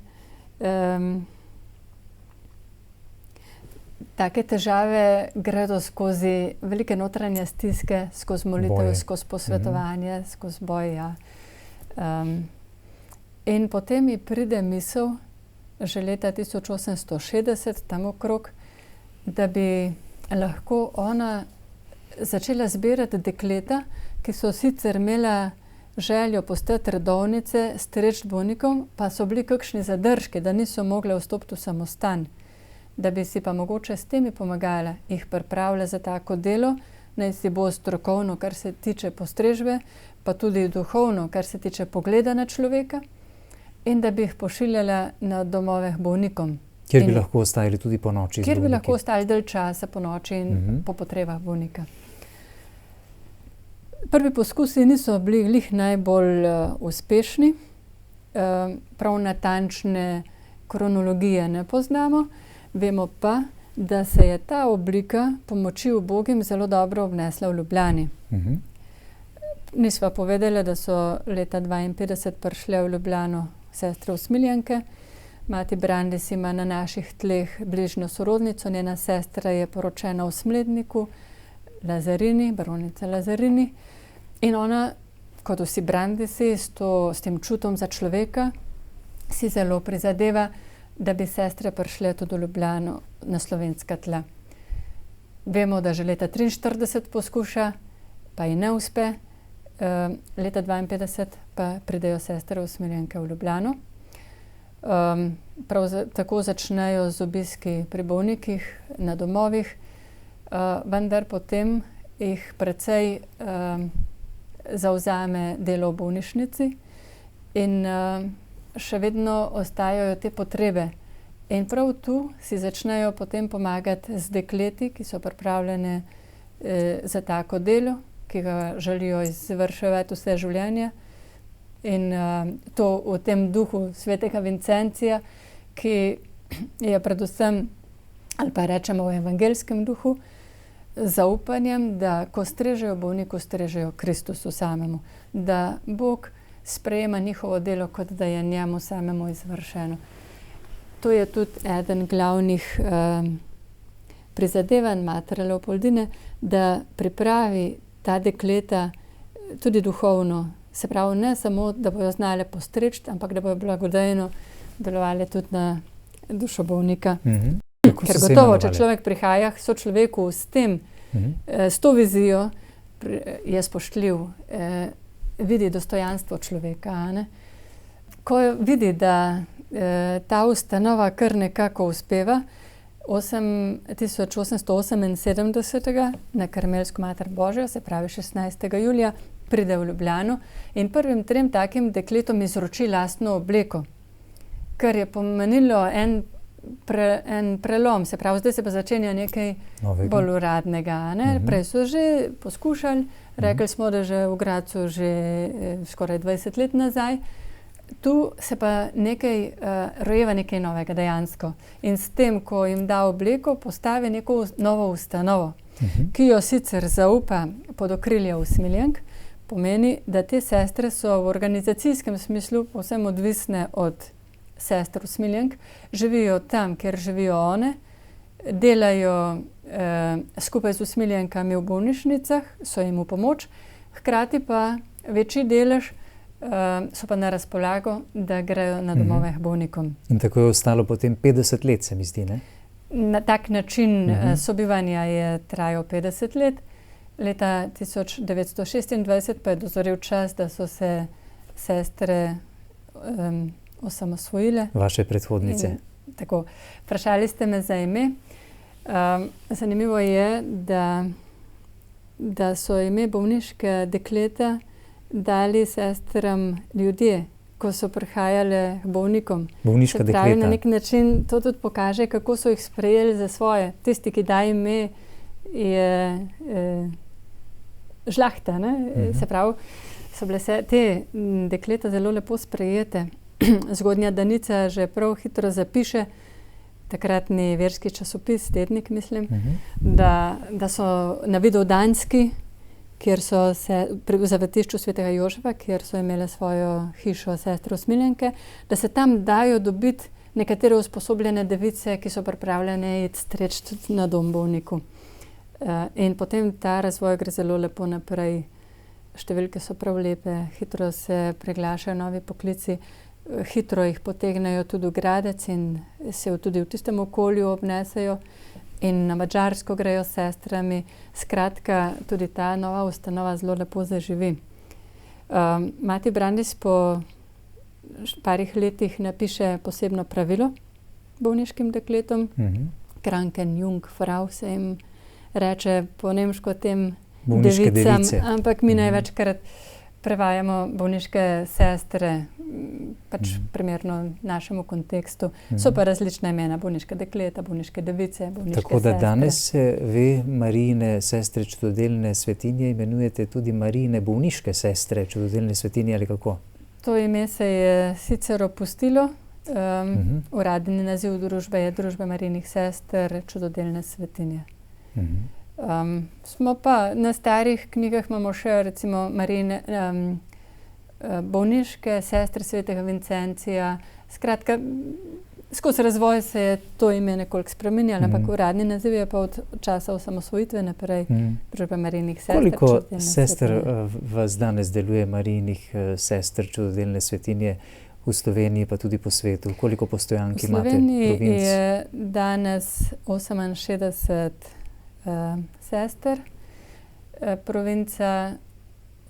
težave gredo skozi velike notranje stiske, skozi molitev, skozi posvetovanje, skozi boj. Ja. In potem mi pride misel, že leta 1860, tam okrog, da bi lahko ona začela zbirati dekleta, ki so sicer imela željo postati redovnice, streči bolnikom, pa so bili kakšni zadržki, da niso mogle vstopiti v samostan. Da bi si pa mogoče s temi pomagala, jih pripravila za tako delo, naj si bo strokovno, kar se tiče postrežbe, pa tudi duhovno, kar se tiče pogleda na človeka, in da bi jih pošiljala na domove bolnikom. Kjer bi lahko ostajali tudi po noči z bolniki. Kjer bi lahko ostajali dalj časa po noči in po potrebah bolnika. Prvi poskusi niso bili glih najbolj uspešni, prav natančne kronologije ne poznamo, vemo pa, da se je ta oblika pomoči ubogim zelo dobro obnesla v Ljubljani. Nisva povedala, da so leta 1952 prišle v Ljubljano sestre Usmiljenke. Mati Brandis ima na naših tleh bližnjo sorodnico, njena sestra je poročena v Smledniku, Lazarini, baronica Lazarini. In ona, kot vsi Brandisi, s tem čutom za človeka, si zelo prizadeva, da bi sestre prišle tudi v Ljubljano na slovenska tla. Vemo, da že leta 1943 poskuša, pa ji ne uspe. Leta 1952 pa pridejo sestre Usmiljenke v Ljubljano. Tako začnejo z obiski pri bolnikih na domovih, vendar potem jih precej zavzame delo v bolnišnici in še vedno ostajajo te potrebe. In prav tu si začnejo potem pomagati z dekleti, ki so pripravljene za tako delo, ki ga želijo izvrševati vse življenje. In to v tem duhu svetega Vincencija, ki je predvsem, ali pa rečemo v evangelskem duhu, zaupanjem, da ko strežejo bolniku, strežejo Kristusu samemu. Da Bog sprejema njihovo delo, kot da je njemu samemu izvršeno. To je tudi eden glavnih prizadevanj matere Leopoldine, da pripravi ta dekleta tudi duhovno. Se pravi, ne samo, da bojo znale postreči, ampak da bojo blagodejno delovali tudi na dušo bolnika. Ker gotovo, če človek prihaja k sočloveku s tem, s to vizijo, je spoštljiv, vidi dostojanstvo človeka. Ne? Ko vidi, da ta ustanova kar nekako uspeva, 1878 na Karmelsko mater Božjo, se pravi 16. julija, pride v Ljubljano in prvim 3 takim dekletom izroči lastno obleko, kar je pomenilo en prelom, se pravi, zdaj se pa začenja nekaj bolj uradnega. Ne? Prej so že poskušali, rekli smo, da že v Gradcu že skoraj 20 let nazaj, tu se pa rojeva nekaj novega dejansko. In s tem, ko jim da obleko, postavi neko novo ustanovo, ki jo sicer zaupa pod okrilje Usmiljenk, pomeni, da te sestre so v organizacijskem smislu povsem odvisne od sester Usmiljenk, živijo tam, kjer živijo one, delajo skupaj z usmiljenkami v bolnišnicah, so jim v pomoč, hkrati pa večji delež so pa na razpolago, da grejo na domove bolnikom. In tako je ostalo potem 50 let, se mi zdi, ne? Na tak način sobivanja je trajal 50 let. Leta 1926 pa je dozorel čas, da so se sestre osamosvojile. Vaše predhodnice. Tako. Vprašali ste me za ime. Zanimivo je, da so ime bolniške dekleta dali sestram ljudje, ko so prihajale k bolnikom. Bolniška dekleta. Se pravi, na nek način to tudi pokaže, kako so jih sprejeli za svoje. Tisti, ki daje ime, je žlahta, ne? Se pravi, so bile te dekleta zelo lepo sprejete. Zgodnja Danica že prav hitro zapiše, takratni verski časopis, tednik, mislim, da so na Vidovdanski, kjer so se v zavetišču svetega Jožefa, kjer so imele svojo hišo sestre usmiljenke, da se tam dajo dobiti nekatere usposobljene device, ki so pripravljene iti streč na dom bolniku. In potem ta razvoj gre zelo lepo naprej. Številke so prav lepe, hitro se priglašajo novi poklici, hitro jih potegnejo tudi v Gradec in se tudi v tistem okolju obnesejo. In na Madžarsko grejo s sestrami. Skratka, tudi ta nova ustanova zelo lepo zaživi. Mati Brandis po parih letih napiše posebno pravilo bolniškim dekletom. Krankenjungfrau se jim reče po nemško tem devicam, ampak mi največkrat prevajamo bolniške sestre, pač primerno našemu kontekstu. So pa različna imena, bolniške dekleta, bolniške device, bolniške sestre. Tako da danes se ve Marijine sestre čudodelne svetinje imenujete tudi Marijine bolniške sestre čudodelne svetinje, ali kako? To ime se je sicer opustilo. Uradni naziv družbe je Družba Marijinih sester čudodelne svetinje. Smo pa na starih knjigah imamo še recimo Marijine bolniške sestre svetega Vincencija. Skratka, skozi razvoj se je to ime nekoliko spremenjalo, ampak uradni naziv je pa od časa osamosvojitve naprej Družba Marijinih sester čudodelne svetinje. Koliko sester vas danes deluje Marijinih sester čudodelne svetinje v Sloveniji pa tudi po svetu? Koliko postojank imate provinc? V Sloveniji je danes 68 sester. Provinca,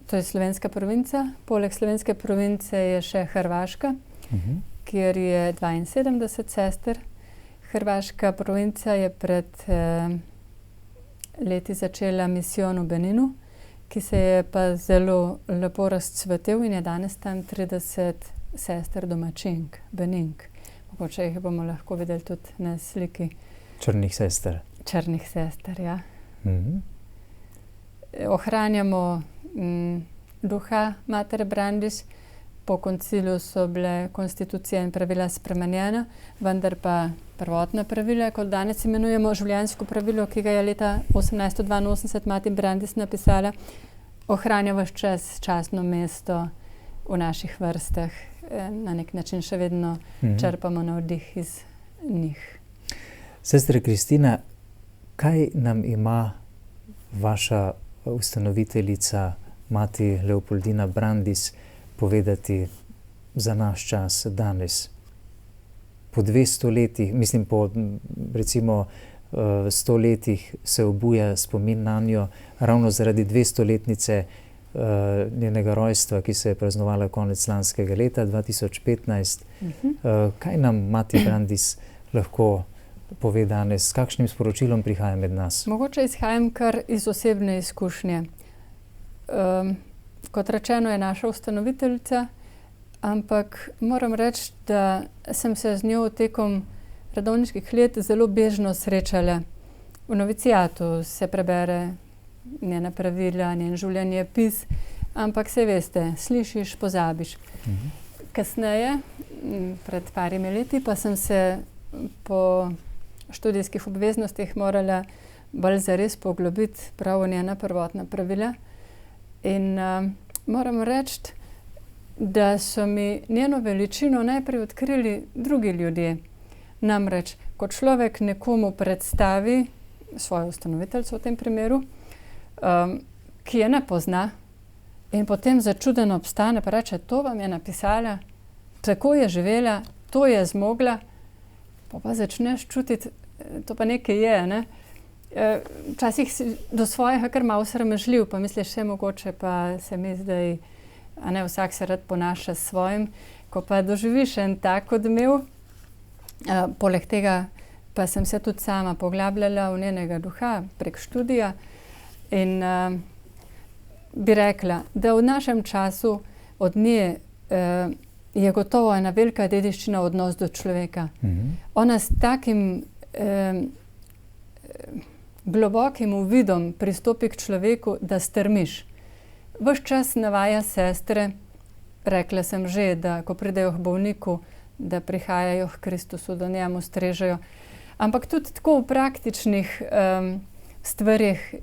to je slovenska provinca. Poleg slovenske province je še Hrvaška, kjer je 72 sester. Hrvaška provinca je pred leti začela misijon v Beninu, ki se je pa zelo lepo razcvetel in je danes tam 30 sester domačink, Benink. Mogoče jih bomo lahko videli tudi na sliki. Črnih sester. Črnih sester, ja. Ohranjamo duha Matere Brandis. Po koncilu so bile konstitucije in pravila spremenjena, vendar pa prvotna pravila, kot danes imenujemo življenjsko pravilo, ki ga je leta 1882 Mati Brandis napisala, ohranja ves čas častno mesto v naših vrstah. Na nek način še vedno črpamo navdih iz njih. Sestra Kristina, kaj nam ima vaša ustanoviteljica, Mati Leopoldina Brandis, povedati za naš čas danes? Po 200 letih, mislim po recimo 100 letih se obuja spomin na njo, ravno zaradi 200-letnice njenega rojstva, ki se je praznovala konec lanskega leta, 2015. Kaj nam Mati Brandis lahko pove danes, s kakšnim sporočilom prihaja med nas? Mogoče izhajam kar iz osebne izkušnje. Kot rečeno, je naša ustanoviteljica, ampak moram reči, da sem se z njo tekom redovniških let zelo bežno srečala. V novicijatu se prebere njena pravila, njen življenjepis, ampak se veste, slišiš, pozabiš. Kasneje, pred parimi leti, pa sem se po študijskih obveznostih morala bolj zares poglobiti prav v njena prvotna pravila. In moram reči, da so mi njeno veličino najprej odkrili drugi ljudje. Namreč, ko človek nekomu predstavi, svojo ustanoviteljico v tem primeru, ki je ne pozna in potem začudeno obstane pa reče, to vam je napisala, tako je živela, to je zmogla, pa začneš čutiti, to pa nekaj je, ne? Včasih si do svojega kar malo sramežljiv, pa misliš, vse mogoče, pa se mi zdaj, a ne, vsak se rad ponaša s svojim, ko pa doživiš en tak odmev, poleg tega pa sem se tudi sama poglabljala v njenega duha prek študija in bi rekla, da v našem času od nje je gotovo ena velika dediščina odnos do človeka. Ona s takim globokim uvidom pristopi k človeku, da strmiš. Ves čas navaja sestre, rekla sem že, da ko pridejo k bolniku, da prihajajo k Kristusu, da njemu strežejo. Ampak tudi tako v praktičnih stvarih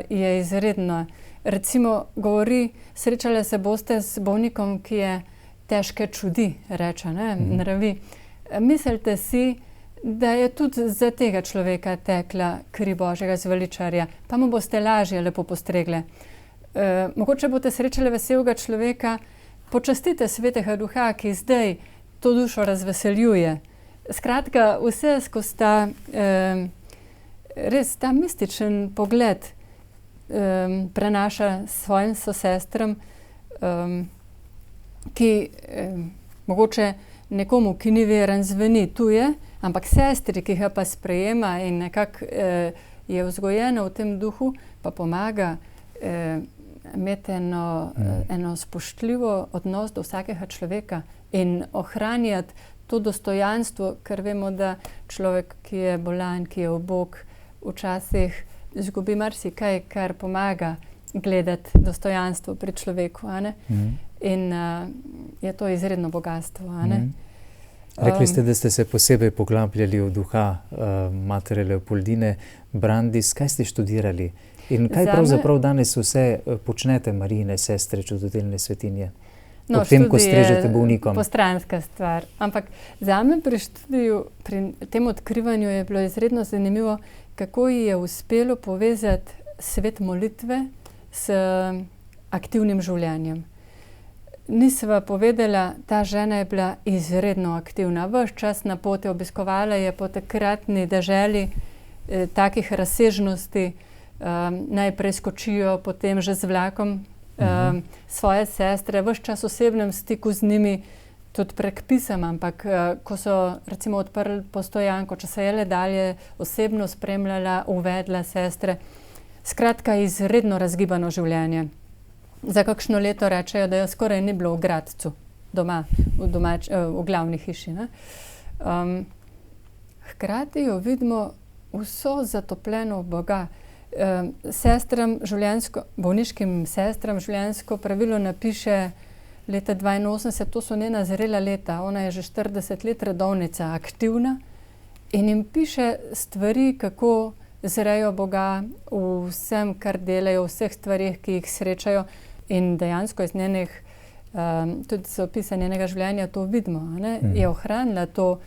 je izredno. Recimo govori, srečale se boste z bolnikom, ki je težke čudi, reče, ne, nravi. Mislite si, da je tudi za tega človeka tekla kri Božjega zveličarja, pa mu boste lažje lepo postregle. Mogoče boste srečale veselega človeka, počastite Svetega Duha, ki zdaj to dušo razveseljuje. Skratka, vse skozi ta res ta mističen pogled prenaša svojim sosestram, ki mogoče nekomu, ki ni veren, zveni tuje, ampak sestri, ki ga pa sprejema in nekako je vzgojena v tem duhu, pa pomaga imeti eno spoštljivo odnos do vsakega človeka in ohranjati to dostojanstvo, ker vemo, da človek, ki je bolan, ki je ubog, včasih izgubi marsikaj, kar pomaga gledati dostojanstvo pri človeku, a ne? In je to izredno bogatstvo, a ne? Rekli ste, da ste se posebej poglabljali v duha matere Leopoldine Brandis. Kaj ste študirali? In kaj pravzaprav danes vse počnete, Marijine sestre, čudodelne svetinje? No, ob tem, ko strežete bolnikom. Postranska stvar. Ampak zame pri študiju, pri tem odkrivanju je bilo izredno zanimivo, kako ji je uspelo povezati svet molitve s aktivnim življenjem. Nisva povedala, ta žena je bila izredno aktivna. Ves čas na poti, obiskovala je po takratni deželi takih razsežnosti, najprej skočijo, potem že z vlakom, svoje sestre, ves čas v osebnem stiku z njimi, tudi prek pisem, ampak ko so recimo odprli postojanko, če se je le dalje osebno spremljala, uvedla sestre. Skratka, izredno razgibano življenje. Za kakšno leto rečejo, da jo skoraj ni bilo v Gradcu, doma, v glavni hiši, ne? Hkrati jo vidimo vso zatopljeno v Boga. Bolniškim sestram življenjsko pravilo napiše leta 82, to so njena zrela leta, ona je že 40 let redovnica, aktivna, in jim piše stvari, kako zrejo Boga v vsem, kar delajo, v vseh stvarih, ki jih srečajo, in dejansko iz njenih, tudi z opisa njenega življenja to vidimo, a ne? Je ohranila to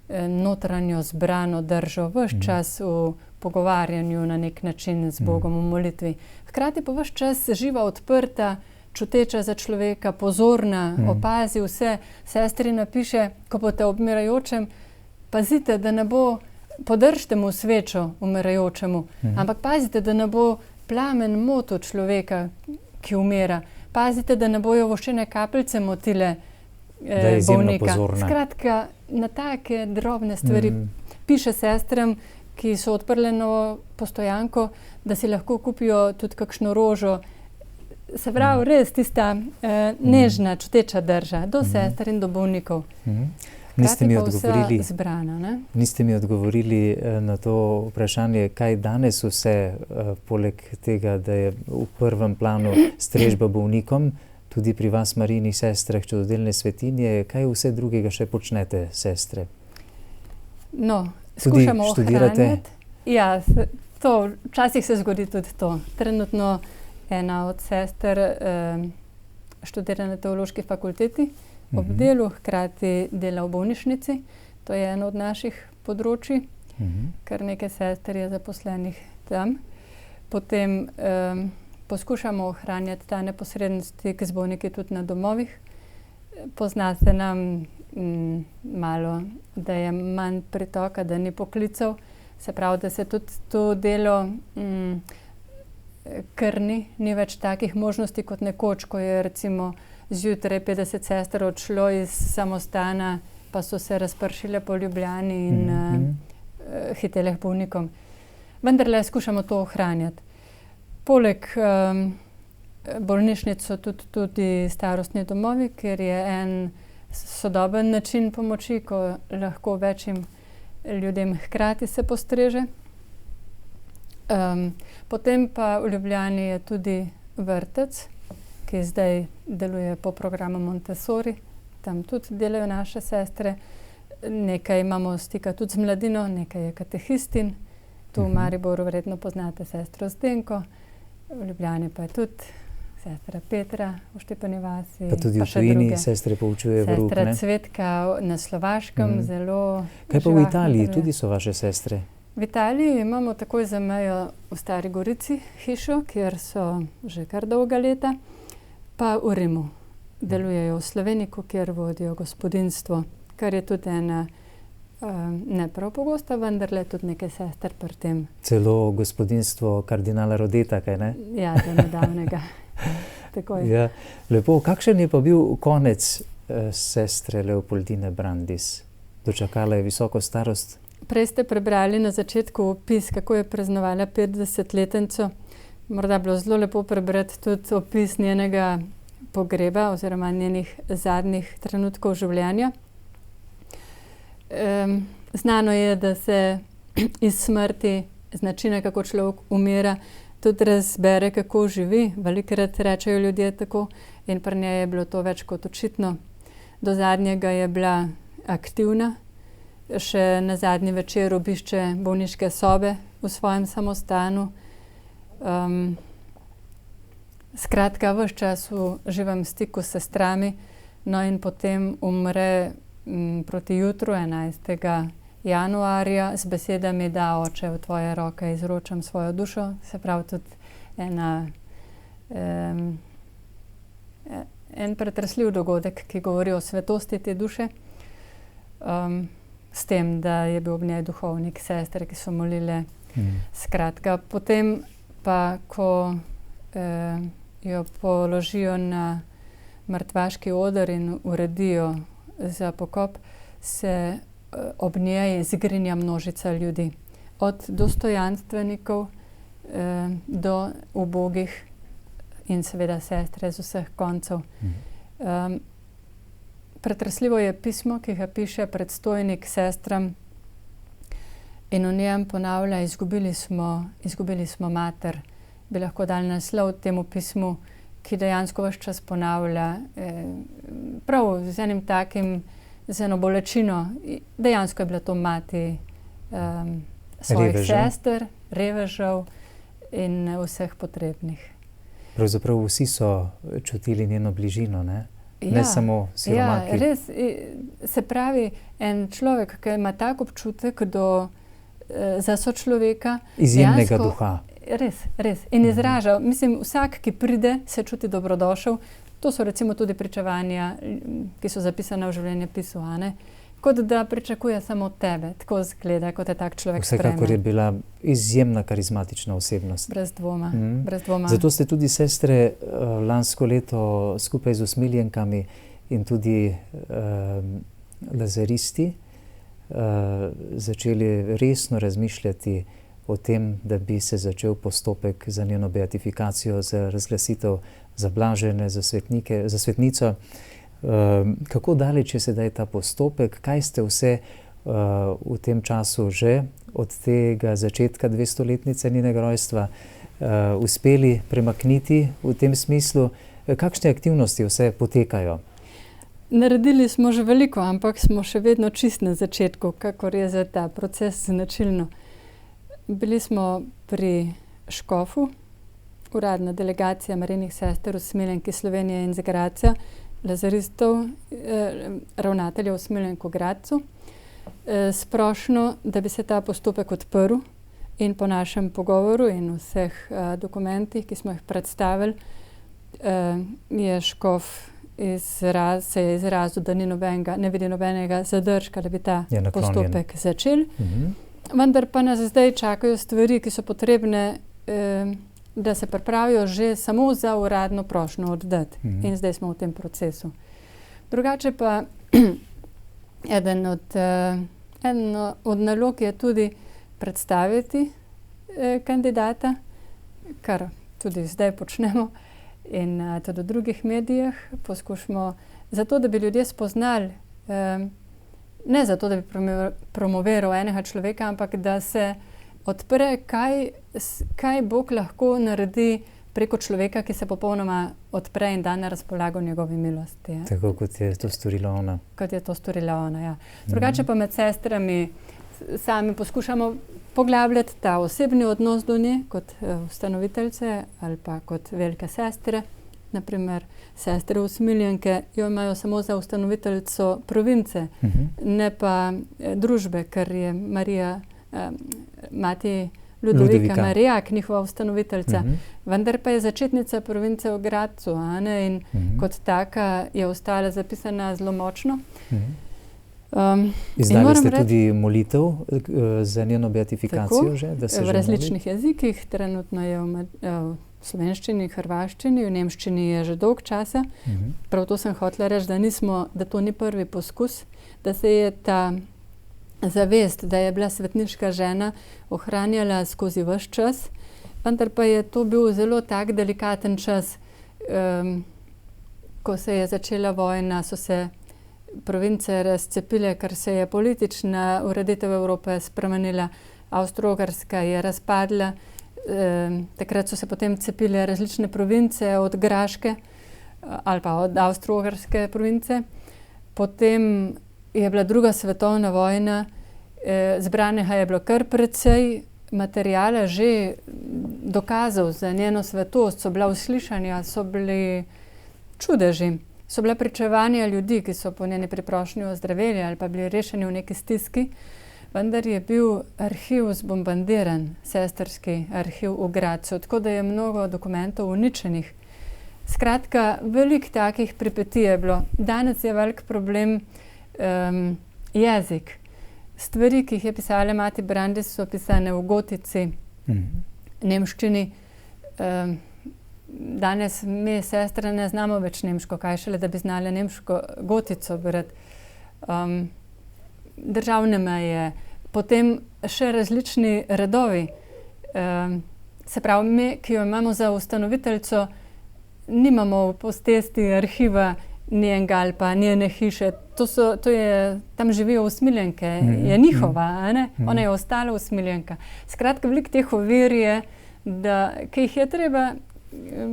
notranjo zbrano držo, ves čas v pogovarjanju na nek način z Bogom v molitvi. Hkrati pa ves čas živa, odprta, čuteča za človeka, pozorna, opazi vse. Sestri napiše, ko boste ob umirajočem, pazite, da ne bo, podržite mu svečo umirajočemu, ampak pazite, da ne bo plamen motil človeka, ki umira. Pazite, da ne bojo voščene kapljice motile bolnika. Skratka, na take drobne stvari piše sestram, ki so odprle novo postojanko, da si lahko kupijo tudi kakšno rožo. Se pravi, res tista nežna, čuteča drža do sester in do bolnikov. Niste mi odgovorili na to vprašanje, kaj danes vse, poleg tega, da je v prvem planu strežba bolnikom, tudi pri vas, Marijinih sestrah, čudodelne svetinje, kaj vse drugega še počnete, sestre? No, skušamo ohranjati. Ja, včasih se zgodi tudi to. Trenutno ena od sester študira na teološki fakulteti ob delu, hkrati dela v bolnišnici. To je eno od naših področij. kar nekaj sester je zaposlenih tam. Potem poskušamo ohranjati ta neposreden stik z bolniki tudi na domovih. Pozna se nam malo, da je manj pritoka, da ni poklicev. Se pravi, da se tudi to delo krni, ni več takih možnosti kot nekoč, ko je recimo zjutraj 50 sester odšlo iz samostana, pa so se razpršile po Ljubljani in hitele k bolnikom. Vendarle skušamo to ohranjati. Poleg bolnišnic so tudi starostni domovi, kjer je en sodoben način pomoči, ko lahko večjim ljudem hkrati se postreže. Potem pa v Ljubljani je tudi vrtec, ki zdaj deluje po programu Montessori. Tam tudi delajo naše sestre. Nekaj imamo stika tudi z mladino, nekaj je katehistin. Tu v Mariboru verjetno poznate sestro Zdenko, v Ljubljani pa je tudi sestra Petra v Štepani vasi. Pa tudi v tujini sestre poučuje verouk, ne? Sestra Cvetka na Slovaškem, zelo Kaj pa v Italiji? Tudi so vaše sestre? V Italiji imamo takoj za mejo v Stari Gorici hišo, kjer so že kar dolga leta, pa v Rimu. Delujejo v Sloveniku, kjer vodijo gospodinstvo, kar je tudi ena ne prav pogosta, vendarle tudi nekaj sester pri tem. Celo gospodinstvo kardinala Rodeta, kaj ne? Ja, do nedavnega. Takoj. Ja, lepo. Kakšen je pa bil konec sestre Leopoldine Brandis? Dočakala je visoko starost? Prej ste prebrali na začetku opis, kako je praznovala 50-letnico. Morda bilo zelo lepo prebrati tudi opis njenega pogreba oziroma njenih zadnjih trenutkov življenja. Znano je, da se iz smrti, z načina, kako človek umira, tudi razbere, kako živi. Velikokrat rečejo ljudje tako in pri njej je bilo to več kot očitno. Do zadnjega je bila aktivna, še na zadnji večer obišče bolniške sobe v svojem samostanu. Skratka, ves čas v živem stiku s sestrami, no in potem umre proti jutru, 11. januarja, z besedami, da oče, v tvoje roke izročam svojo dušo. Se pravi, tudi en pretresljiv dogodek, ki govori o svetosti te duše, s tem, da je bil ob njej duhovnik, sestre, ki so molile. Skratka, potem pa, ko jo položijo na mrtvaški oder in uredijo za pokop, se ob njej zgrinja množica ljudi. Od dostojanstvenikov do ubogih in seveda sestre z vseh koncev. Pretresljivo je pismo, ki ga piše predstojnik sestram in v njem ponavlja: izgubili smo mater. Bi lahko dali naslov temu pismu, ki dejansko ves čas ponavlja, prav z enim takim, z eno bolečino. Dejansko je bila to mati svojih sester, revežev in vseh potrebnih. Pravzaprav vsi so čutili njeno bližino, ne? Ne samo siromaki. Ja, res. Se pravi, en človek, ki ima tak občutek za sočloveka. Izjemnega duha. Res. In izraža, mislim, vsak, ki pride, se čuti dobrodošel. To so recimo tudi pričevanja, ki so zapisane v življenjepisu Ane, kot da pričakuje samo tebe. Tako zgleda, kot je tak človek sprejme. Vsekakor je bila izjemna karizmatična osebnost. Brez dvoma, brez dvoma. Zato ste tudi sestre lansko leto skupaj z usmiljenkami in tudi lazaristi začeli resno razmišljati o tem, da bi se začel postopek za njeno beatifikacijo, za razglasitev za blažene, za svetnico. Kako daleč je sedaj ta postopek? Kaj ste vse v tem času že od tega začetka 200-letnice njenega rojstva uspeli premakniti v tem smislu? Kakšne aktivnosti vse potekajo? Naredili smo že veliko, ampak smo še vedno čist na začetku, kakor je za ta proces značilno. Bili smo pri škofu, uradna delegacija Marijinih sester, usmiljenki Slovenije in z Gradca, lazaristov, ravnateljev usmiljenk v Gradcu. sprošno, da bi se ta postopek odprl in po našem pogovoru in vseh dokumentih, ki smo jih predstavili, je škof se je izrazil, da ne vidi nobenega zadržka, da bi ta postopek začel. Vendar pa nas zdaj čakajo stvari, ki so potrebne, da se pripravijo že samo za uradno prošnjo oddati. In zdaj smo v tem procesu. Drugače pa eden od nalog je tudi predstaviti kandidata, kar tudi zdaj počnemo in tudi v drugih medijih poskušamo, zato da bi ljudje spoznali, ne zato da bi promoviral enega človeka, ampak da se odpre, kaj Bog lahko naredi preko človeka, ki se popolnoma odpre in da na razpolago njegovi milosti. Ja. Tako kot je to storila ona. Kot je to storila ona, ja. Drugače pa med sestrami sami poskušamo poglabljati ta osebni odnos do nje kot ustanoviteljice ali pa kot velike sestre. Naprimer, sestre usmiljenke jo imajo samo za ustanoviteljico province, ne pa družbe, ker je mati Ludovika Marijak, njihova ustanoviteljica. Vendar pa je začetnica province v Gradcu, in kot taka je ostala zapisana zelo močno. Izdali ste tudi molitev za njeno beatifikacijo tako, že? Da se v različnih jezikih, trenutno je v slovenščini, hrvaščini, v nemščini je že dolg časa. Prav to sem hotela reči, da to ni prvi poskus, da se je ta zavest, da je bila svetniška žena, ohranjala skozi ves čas, vendar pa je to bil zelo tak delikaten čas, ko se je začela vojna, so se province razcepile, ker se je politična ureditev Evrope spremenila, Avstro-Ogrska je razpadla, takrat so se potem cepile različne province od Graške ali pa od Avstro-Ogrske province. Potem je bila druga svetovna vojna, zbranega je bilo kar precej materijala, že dokazov za njeno svetost, so bila uslišanja, so bili čudeži, so bila pričevanja ljudi, ki so po njeni priprošnji ozdraveli ali pa bili rešeni v neki stiski, vendar je bil arhiv zbombardiran, sestrski arhiv v Gradcu, tako da je mnogo dokumentov uničenih. Skratka, veliko takih pripetij je bilo. Danes je velik problem jezik. Stvari, ki jih je pisala mati Brandis, so pisane v gotici, nemščini. Danes mi, sestre, ne znamo več nemško, kaj šele, da bi znali nemško gotico brati. Državne meje, potem še različni redovi. Se pravi, mi, ki jo imamo za ustanoviteljico, nimamo v postesti arhiva njenega ali pa njene hiše. Tam živijo usmiljenke, je njihova, ne? Ona je ostala usmiljenka. Skratka, veliko teh ovir je, ki jih je treba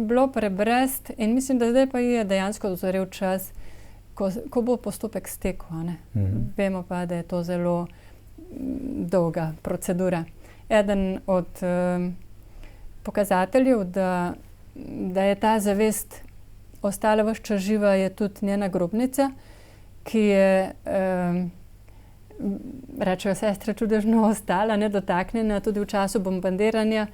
bilo prebresti in mislim, da zdaj pa je dejansko dozorel čas, ko bo postopek stekel. Vemo pa, da je to zelo dolga procedura. Eden od pokazateljev, da je ta zavest ostala ves čas živa, je tudi njena grobnica, ki je, rečejo sestre, čudežno ostala nedotaknjena tudi v času bombardiranja.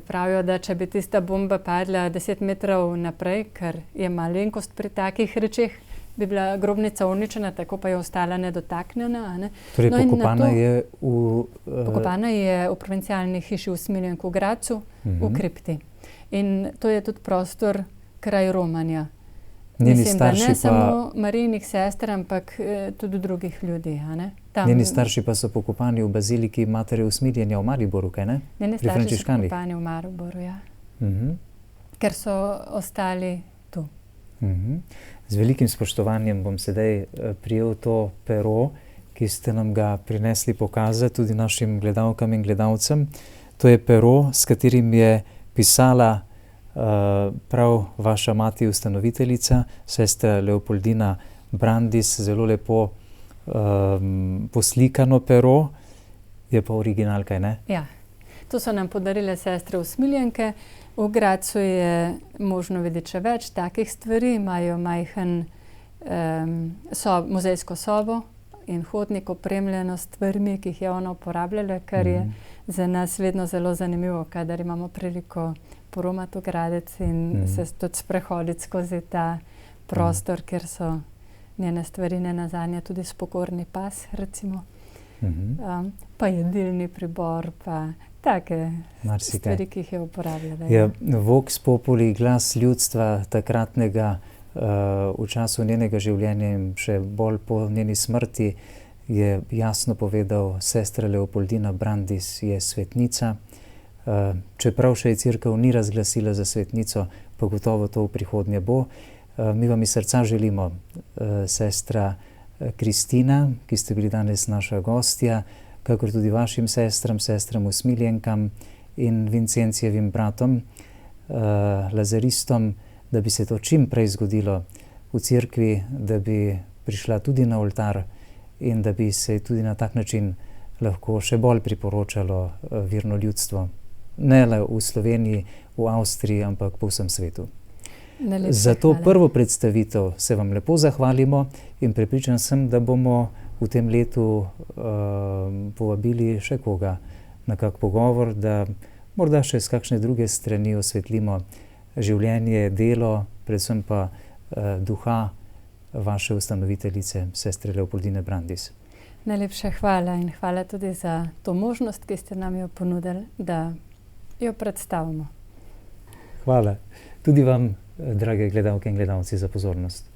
Pravijo, da če bi tista bomba padla 10 metrov naprej, ker je malenkost pri takih rečeh, bi bila grobnica uničena, tako pa je ostala nedotaknjena. Torej, pokopana je pokopana je v provincialni hiši Usmiljenk v Gradcu, v kripti. In to je tudi prostor kraj romanja. Mislim, da ne samo Marijinih sester, ampak tudi drugih ljudi. Njeni starši pa so pokopani v baziliki Matere Usmiljenja v Mariboru, kaj ne? Njeni starši so pokopani v Mariboru, ja. Ker so ostali tu. Z velikim spoštovanjem bom sedaj prijel to pero, ki ste nam ga prinesli pokazati tudi našim gledalkam in gledalcem. To je pero, s katerim je pisala prav vaša mati ustanoviteljica, sestra Leopoldina Brandis, zelo lepo poslikano pero, je pa original, kaj ne? Ja, to so nam podarile sestre Usmiljenke. V Gradcu je možno videti še več takih stvari, imajo majhen muzejsko sobo in hodnik opremljeno s stvarmi, ki jih je ona uporabljala, kar je za nas vedno zelo zanimivo, kadar imamo priliko poromati v Gradec in se tudi sprehoditi skozi ta prostor, kjer so njene stvari, nenazadnje tudi spokorni pas, recimo. Pa jedilni pribor, pa take stvari, ki jih je uporabljala. Ja, Vox populi, glas ljudstva takratnega, v času njenega življenja in še bolj po njeni smrti, je jasno povedal, sestra Leopoldina Brandis je svetnica. Čeprav še je cerkev ni razglasila za svetnico, pa gotovo to v prihodnje bo. Mi vam iz srca želimo, sestra Kristina, ki ste bili danes naša gostja, kakor tudi vašim sestram usmiljenkam in Vincencijevim bratom, lazaristom, da bi se to čim prej zgodilo v cerkvi, da bi prišla tudi na oltar in da bi se tudi na tak način lahko še bolj priporočalo verno ljudstvo. Ne le v Sloveniji, v Avstriji, ampak po vsem svetu. Za to prvo predstavitev se vam lepo zahvalimo in prepričan sem, da bomo v tem letu povabili še koga na kak pogovor, da morda še z kakšne druge strani osvetlimo življenje, delo, predvsem pa duha vaše ustanoviteljice, sestre Leopoldine Brandis. Najlepša hvala in hvala tudi za to možnost, ki ste nam jo ponudili, da jo predstavimo. Hvala. Tudi vam, drage gledalke in gledalci, za pozornost.